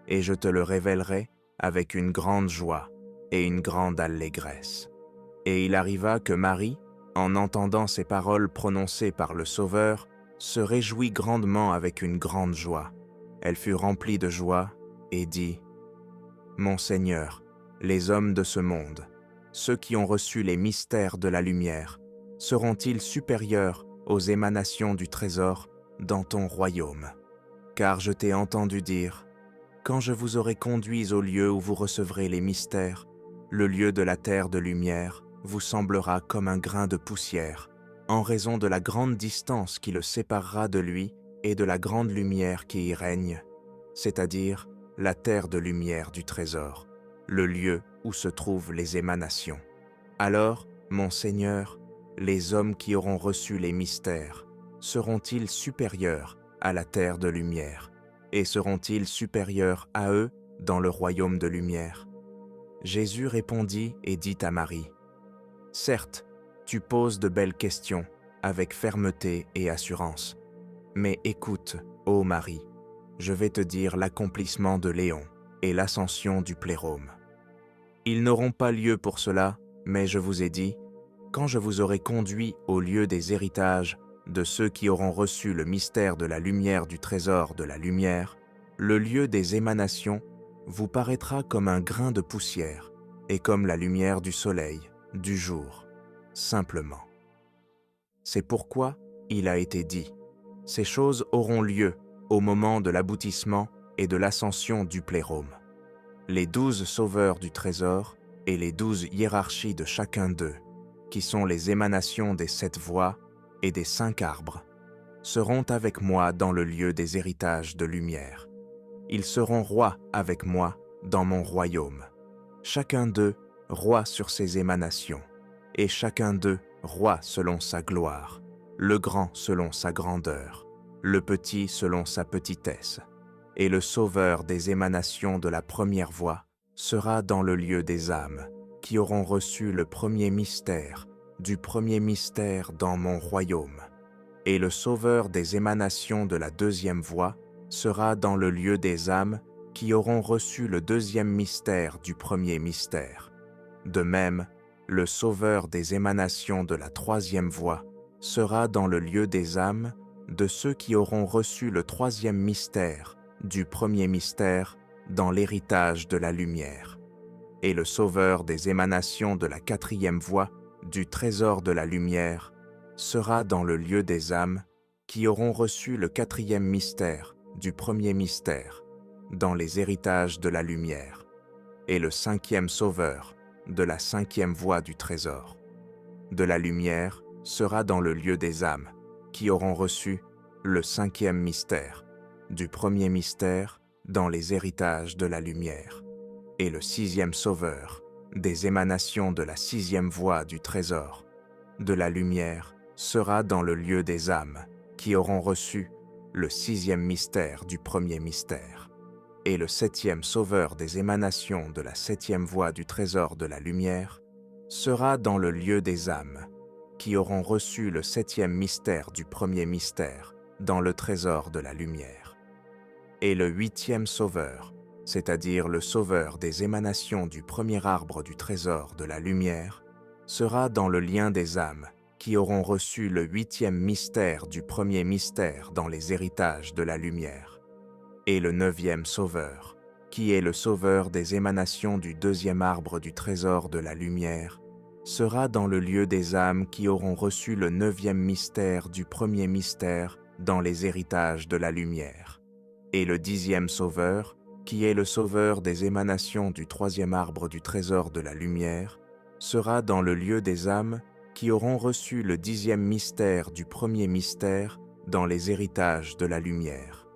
et je te le révélerai avec une grande joie et une grande allégresse. » Et il arriva que Marie, en entendant ces paroles prononcées par le Sauveur, se réjouit grandement avec une grande joie. Elle fut remplie de joie et dit, « Mon Seigneur, les hommes de ce monde, ceux qui ont reçu les mystères de la lumière, seront-ils supérieurs aux émanations du trésor dans ton royaume? Car je t'ai entendu dire, quand je vous aurai conduits au lieu où vous recevrez les mystères, le lieu de la terre de lumière vous semblera comme un grain de poussière, en raison de la grande distance qui le séparera de lui et de la grande lumière qui y règne, c'est-à-dire la terre de lumière du trésor, le lieu où se trouvent les émanations. Alors, mon Seigneur, les hommes qui auront reçu les mystères, seront-ils supérieurs à la terre de lumière, et seront-ils supérieurs à eux dans le royaume de lumière? » Jésus répondit et dit à Marie, « Certes, tu poses de belles questions avec fermeté et assurance, mais écoute, ô Marie, je vais te dire l'accomplissement de Léon et l'ascension du plérôme. Ils n'auront pas lieu pour cela, mais je vous ai dit, quand je vous aurai conduit au lieu des héritages de ceux qui auront reçu le mystère de la lumière du trésor de la lumière, le lieu des émanations vous paraîtra comme un grain de poussière et comme la lumière du soleil, du jour, simplement. C'est pourquoi il a été dit, ces choses auront lieu au moment de l'aboutissement et de l'ascension du plérôme. Les 12 sauveurs du trésor et les 12 hiérarchies de chacun d'eux, qui sont les émanations des 7 voies et des 5 arbres, seront avec moi dans le lieu des héritages de lumière. Ils seront rois avec moi dans mon royaume. Chacun d'eux roi sur ses émanations, et chacun d'eux roi selon sa gloire, le grand selon sa grandeur, le petit selon sa petitesse. Et le sauveur des émanations de la première voie sera dans le lieu des âmes, qui auront reçu le premier mystère, du premier mystère dans mon royaume. Et le sauveur des émanations de la deuxième voie sera dans le lieu des âmes qui auront reçu le deuxième mystère du premier mystère. De même, le sauveur des émanations de la troisième voie sera dans le lieu des âmes de ceux qui auront reçu le troisième mystère du premier mystère dans l'héritage de la lumière. Et le sauveur des émanations de la quatrième voie du trésor de la lumière sera dans le lieu des âmes qui auront reçu le quatrième mystère du premier mystère dans les héritages de la lumière. Et le cinquième sauveur de la cinquième voie du trésor de la lumière sera dans le lieu des âmes qui auront reçu le cinquième mystère du premier mystère dans les héritages de la lumière. Et le sixième sauveur des émanations de la sixième voie du trésor de la lumière sera dans le lieu des âmes qui auront reçu le sixième mystère du premier mystère. Et le septième sauveur des émanations de la septième voie du trésor de la lumière sera dans le lieu des âmes qui auront reçu le septième mystère du premier mystère dans le trésor de la lumière. Et le huitième sauveur, c'est-à-dire le sauveur des émanations du premier arbre du trésor de la lumière, sera dans le lien des âmes qui auront reçu le huitième mystère du premier mystère dans les héritages de la lumière. Et le neuvième sauveur, qui est le sauveur des émanations du deuxième arbre du trésor de la lumière, sera dans le lieu des âmes qui auront reçu le neuvième mystère du premier mystère dans les héritages de la lumière. Et le dixième sauveur, qui est le sauveur des émanations du troisième arbre du trésor de la lumière, sera dans le lieu des âmes qui auront reçu le dixième mystère du premier mystère dans les héritages de la lumière.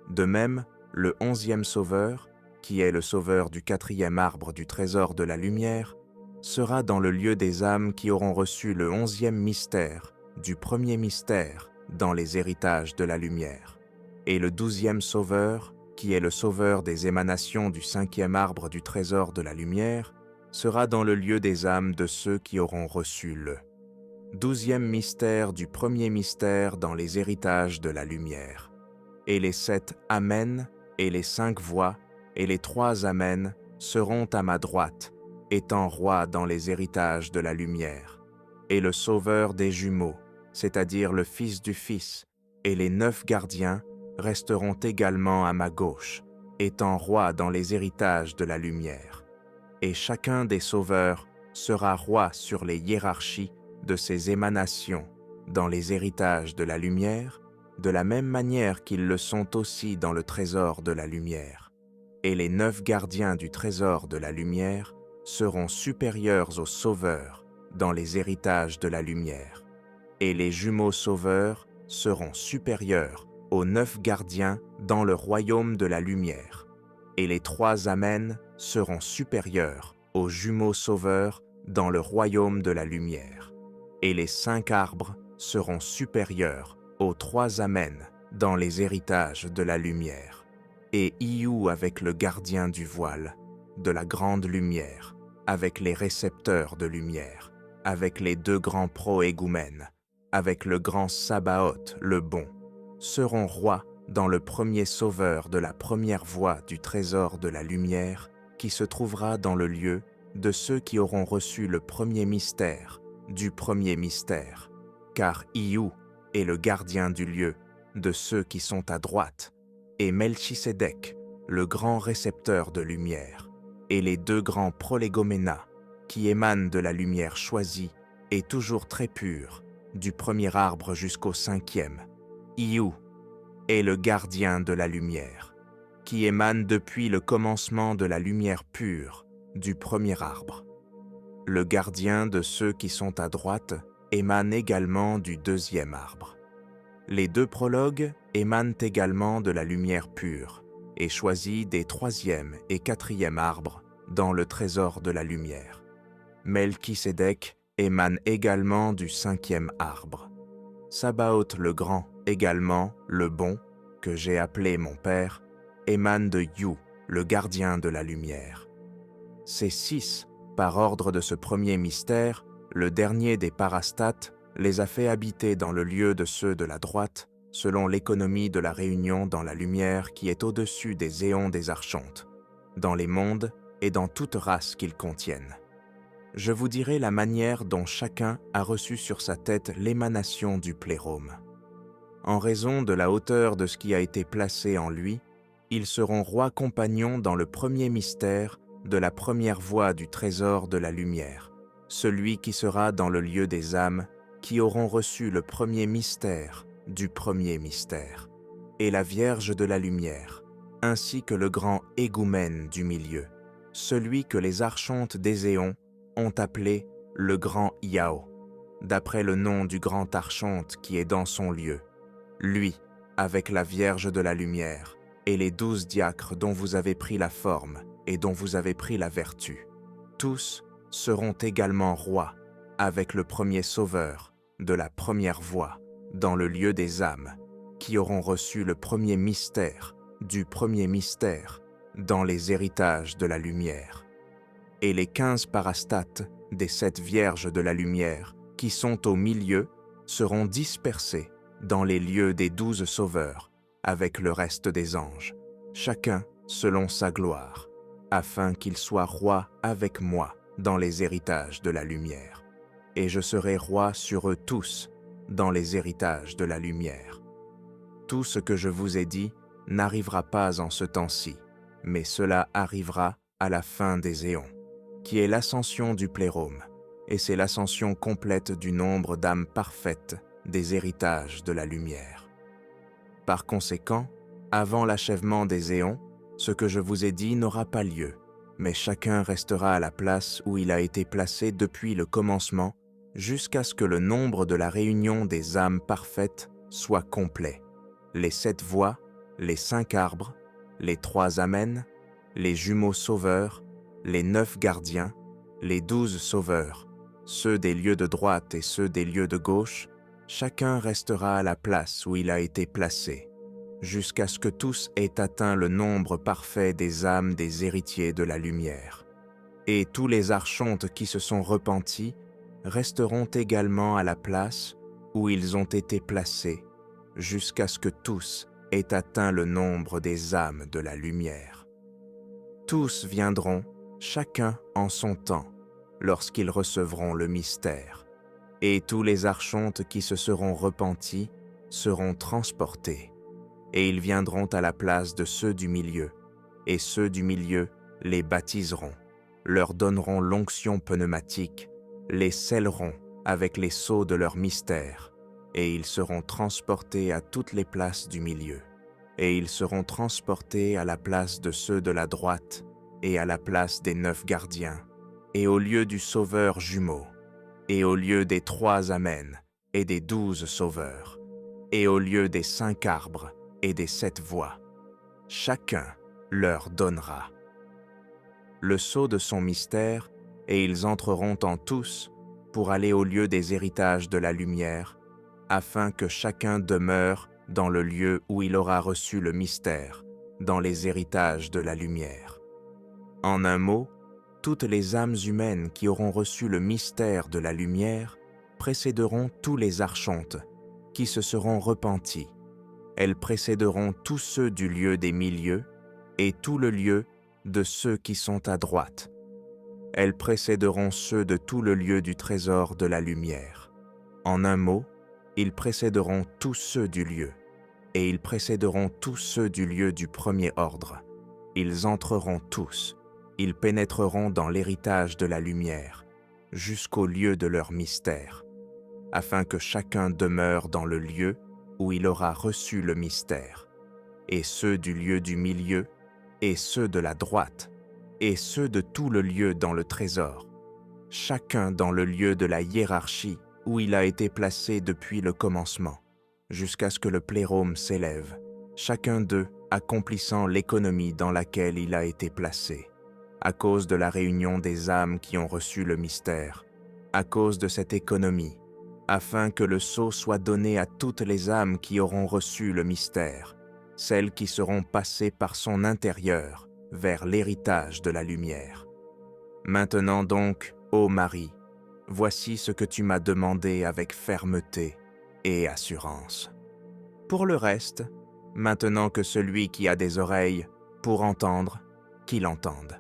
De même, le onzième sauveur, qui est le sauveur du quatrième arbre du trésor de la lumière, sera dans le lieu des âmes qui auront reçu le onzième mystère du premier mystère dans les héritages de la lumière. Et le douzième sauveur, qui est le sauveur des émanations du cinquième arbre du trésor de la lumière, sera dans le lieu des âmes de ceux qui auront reçu le douzième mystère du premier mystère dans les héritages de la lumière. Et les 7 Amen, et les 5 voix, et les 3 Amen seront à ma droite, étant rois dans les héritages de la lumière. Et le sauveur des jumeaux, c'est-à-dire le Fils du Fils, et les 9 gardiens resteront également à ma gauche, étant rois dans les héritages de la lumière. Et chacun des sauveurs sera roi sur les hiérarchies de ses émanations dans les héritages de la lumière, de la même manière qu'ils le sont aussi dans le trésor de la lumière. Et les 9 gardiens du trésor de la lumière seront supérieurs aux sauveurs dans les héritages de la lumière. Et les jumeaux sauveurs seront supérieurs aux 9 gardiens dans le royaume de la lumière. Et les 3 Amen seront supérieurs aux jumeaux sauveurs dans le royaume de la lumière. Et les 5 arbres seront supérieurs aux 3 Amen dans les héritages de la lumière. Et Iou avec le gardien du voile, de la grande lumière, avec les récepteurs de lumière, avec les 2 grands proégumènes, avec le grand Sabaoth le bon, seront rois dans le premier sauveur de la première voie du trésor de la lumière qui se trouvera dans le lieu de ceux qui auront reçu le premier mystère du premier mystère, car Iou est le gardien du lieu de ceux qui sont à droite, et Melchisédek, le grand récepteur de lumière, et les 2 grands prolégoménas qui émanent de la lumière choisie et toujours très pure, du premier arbre jusqu'au 5e. Iou est le gardien de la lumière, qui émane depuis le commencement de la lumière pure du premier arbre. Le gardien de ceux qui sont à droite émane également du 2e arbre. Les 2 prologues émanent également de la lumière pure et choisis des 3e et 4e arbres dans le trésor de la lumière. Melchisédek émane également du 5e arbre. Sabaoth le grand, également le bon, que j'ai appelé mon père, émane de You, le gardien de la lumière. Ces 6, par ordre de ce premier mystère, le dernier des parastates les a fait habiter dans le lieu de ceux de la droite, selon l'économie de la réunion dans la lumière qui est au-dessus des éons des archontes, dans les mondes et dans toute race qu'ils contiennent. Je vous dirai la manière dont chacun a reçu sur sa tête l'émanation du plérôme. En raison de la hauteur de ce qui a été placé en lui, ils seront rois compagnons dans le premier mystère de la première voie du trésor de la lumière, celui qui sera dans le lieu des âmes qui auront reçu le premier mystère du premier mystère, et la Vierge de la lumière, ainsi que le grand égoumène du milieu, celui que les archontes des éons ont appelé le grand Yao, d'après le nom du grand archonte qui est dans son lieu, lui, avec la Vierge de la lumière, et les 12 diacres dont vous avez pris la forme et dont vous avez pris la vertu. Tous seront également rois, avec le premier sauveur de la première voie, dans le lieu des âmes, qui auront reçu le premier mystère du premier mystère, dans les héritages de la lumière. Et les 15 parastates des 7 vierges de la lumière, qui sont au milieu, seront dispersés dans les lieux des 12 sauveurs, avec le reste des anges, chacun selon sa gloire, afin qu'ils soient rois avec moi dans les héritages de la lumière. Et je serai roi sur eux tous dans les héritages de la lumière. Tout ce que je vous ai dit n'arrivera pas en ce temps-ci, mais cela arrivera à la fin des éons, qui est l'ascension du plérôme, et c'est l'ascension complète du nombre d'âmes parfaites des héritages de la lumière. Par conséquent, avant l'achèvement des éons, ce que je vous ai dit n'aura pas lieu, mais chacun restera à la place où il a été placé depuis le commencement, jusqu'à ce que le nombre de la réunion des âmes parfaites soit complet. Les 7 voies, les 5 arbres, les 3 amens, les jumeaux sauveurs, les 9 gardiens, les 12 sauveurs, ceux des lieux de droite et ceux des lieux de gauche, chacun restera à la place où il a été placé, jusqu'à ce que tous aient atteint le nombre parfait des âmes des héritiers de la lumière. Et tous les archontes qui se sont repentis resteront également à la place où ils ont été placés, jusqu'à ce que tous aient atteint le nombre des âmes de la lumière. Tous viendront, chacun en son temps, lorsqu'ils recevront le mystère, et tous les archontes qui se seront repentis seront transportés, et ils viendront à la place de ceux du milieu, et ceux du milieu les baptiseront, leur donneront l'onction pneumatique, les scelleront avec les sceaux de leur mystère, et ils seront transportés à toutes les places du milieu, et ils seront transportés à la place de ceux de la droite, et à la place des 9 gardiens, et au lieu du sauveur jumeau, et au lieu des 3 amens, et des 12 sauveurs, et au lieu des 5 arbres, et des 7 voies. Chacun leur donnera le sceau de son mystère, et ils entreront en tous pour aller au lieu des héritages de la lumière, afin que chacun demeure dans le lieu où il aura reçu le mystère, dans les héritages de la lumière. En un mot, toutes les âmes humaines qui auront reçu le mystère de la lumière précéderont tous les archontes, qui se seront repentis. Elles précéderont tous ceux du lieu des milieux, et tout le lieu de ceux qui sont à droite. Elles précéderont ceux de tout le lieu du trésor de la lumière. En un mot, ils précéderont tous ceux du lieu, et ils précéderont tous ceux du lieu du premier ordre. Ils entreront tous, ils pénétreront dans l'héritage de la lumière, jusqu'au lieu de leur mystère, afin que chacun demeure dans le lieu où il aura reçu le mystère, et ceux du lieu du milieu, et ceux de la droite, et ceux de tout le lieu dans le trésor, chacun dans le lieu de la hiérarchie où il a été placé depuis le commencement, jusqu'à ce que le plérôme s'élève, chacun d'eux accomplissant l'économie dans laquelle il a été placé, à cause de la réunion des âmes qui ont reçu le mystère, à cause de cette économie, afin que le sceau soit donné à toutes les âmes qui auront reçu le mystère, celles qui seront passées par son intérieur vers l'héritage de la lumière. Maintenant donc, ô Marie, voici ce que tu m'as demandé avec fermeté et assurance. Pour le reste, maintenant que celui qui a des oreilles pour entendre, qu'il entende. »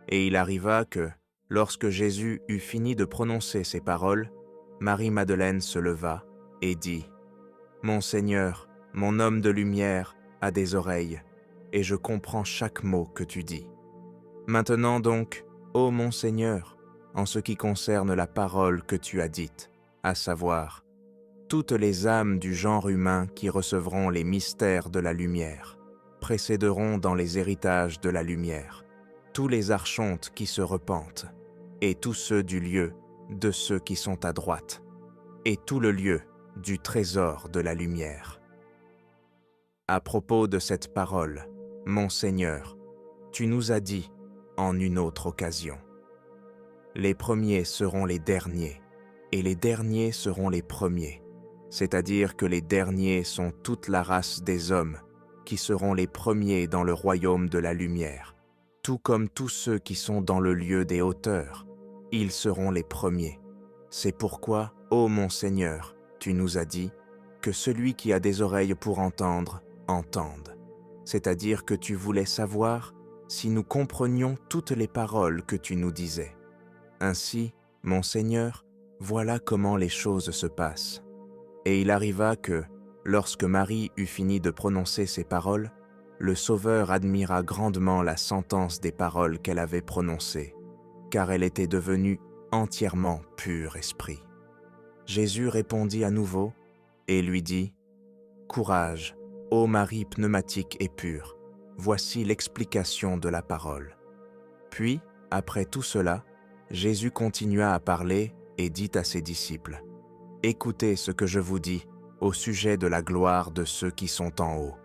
Et il arriva que, lorsque Jésus eut fini de prononcer ces paroles, Marie-Madeleine se leva et dit : « Mon Seigneur, mon homme de lumière, a des oreilles, et je comprends chaque mot que tu dis. Maintenant donc, ô mon Seigneur, en ce qui concerne la parole que tu as dite, à savoir, toutes les âmes du genre humain qui recevront les mystères de la lumière précéderont dans les héritages de la lumière tous les archontes qui se repentent, et tous ceux du lieu de ceux qui sont à droite, et tout le lieu du trésor de la lumière. À propos de cette parole, mon Seigneur, tu nous as dit en une autre occasion : les premiers seront les derniers, et les derniers seront les premiers, c'est-à-dire que les derniers sont toute la race des hommes, qui seront les premiers dans le royaume de la lumière, tout comme tous ceux qui sont dans le lieu des hauteurs, ils seront les premiers. C'est pourquoi, ô mon Seigneur, tu nous as dit que celui qui a des oreilles pour entendre, entende. C'est-à-dire que tu voulais savoir si nous comprenions toutes les paroles que tu nous disais. Ainsi, mon Seigneur, voilà comment les choses se passent. Et il arriva que, lorsque Marie eut fini de prononcer ces paroles, le Sauveur admira grandement la sentence des paroles qu'elle avait prononcées, car elle était devenue entièrement pur esprit. Jésus répondit à nouveau et lui dit : « Courage, ô Marie pneumatique et pure, voici l'explication de la parole. » Puis, après tout cela, Jésus continua à parler et dit à ses disciples : « Écoutez ce que je vous dis au sujet de la gloire de ceux qui sont en haut,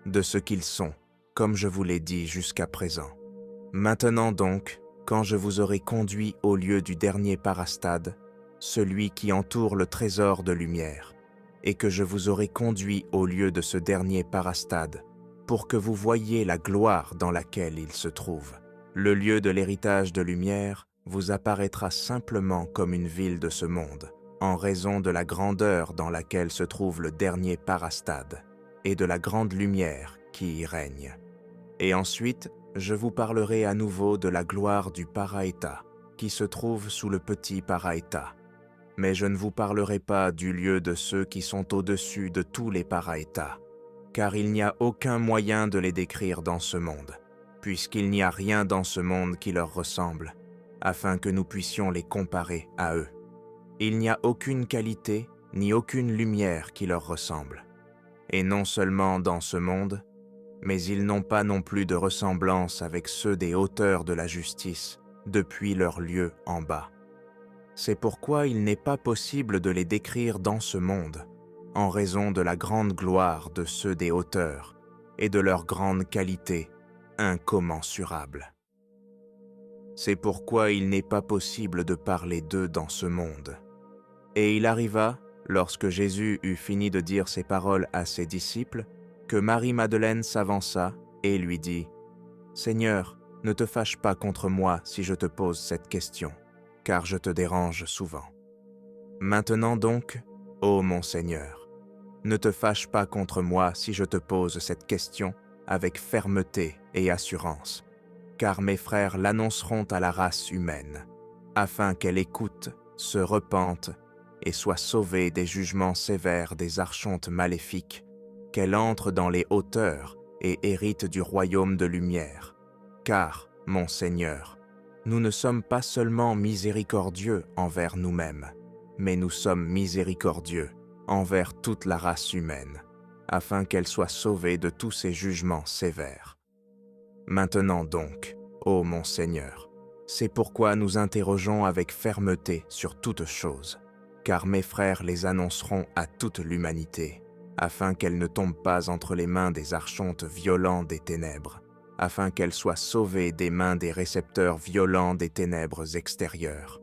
de ce qu'ils sont, comme je vous l'ai dit jusqu'à présent. Maintenant donc, quand je vous aurai conduit au lieu du dernier parastade, celui qui entoure le trésor de lumière, et que je vous aurai conduit au lieu de ce dernier parastade, pour que vous voyiez la gloire dans laquelle il se trouve. Le lieu de l'héritage de lumière vous apparaîtra simplement comme une ville de ce monde, en raison de la grandeur dans laquelle se trouve le dernier parastade, et de la grande lumière qui y règne. Et ensuite, je vous parlerai à nouveau de la gloire du Paraéta, qui se trouve sous le petit Paraéta. Mais je ne vous parlerai pas du lieu de ceux qui sont au-dessus de tous les Paraétas, car il n'y a aucun moyen de les décrire dans ce monde, puisqu'il n'y a rien dans ce monde qui leur ressemble, afin que nous puissions les comparer à eux. Il n'y a aucune qualité ni aucune lumière qui leur ressemble. Et non seulement dans ce monde, mais ils n'ont pas non plus de ressemblance avec ceux des hauteurs de la justice, depuis leur lieu en bas. C'est pourquoi il n'est pas possible de les décrire dans ce monde, en raison de la grande gloire de ceux des hauteurs et de leur grande qualité incommensurable. C'est pourquoi il n'est pas possible de parler d'eux dans ce monde. Et il arriva, lorsque Jésus eut fini de dire ces paroles à ses disciples, que Marie-Madeleine s'avança et lui dit : « Seigneur, ne te fâche pas contre moi si je te pose cette question, car je te dérange souvent. Maintenant donc, ô mon Seigneur, ne te fâche pas contre moi si je te pose cette question avec fermeté et assurance, car mes frères l'annonceront à la race humaine, afin qu'elle écoute, se repente et soit sauvée des jugements sévères des archontes maléfiques, qu'elle entre dans les hauteurs et hérite du royaume de lumière. Car, mon Seigneur, nous ne sommes pas seulement miséricordieux envers nous-mêmes, mais nous sommes miséricordieux envers toute la race humaine, afin qu'elle soit sauvée de tous ces jugements sévères. Maintenant donc, ô mon Seigneur, c'est pourquoi nous interrogeons avec fermeté sur toutes choses, car mes frères les annonceront à toute l'humanité, afin qu'elle ne tombe pas entre les mains des archontes violents des ténèbres, afin qu'elle soit sauvée des mains des récepteurs violents des ténèbres extérieures.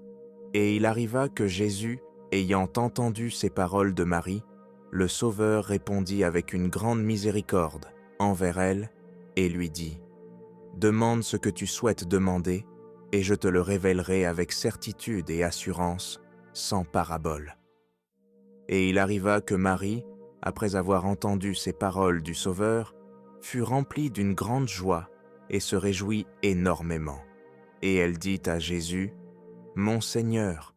Et il arriva que Jésus, ayant entendu ces paroles de Marie, le Sauveur répondit avec une grande miséricorde envers elle et lui dit : « Demande ce que tu souhaites demander, et je te le révélerai avec certitude et assurance, sans parabole. » Et il arriva que Marie, après avoir entendu ces paroles du Sauveur, fut remplie d'une grande joie et se réjouit énormément. Et elle dit à Jésus, « Mon Seigneur,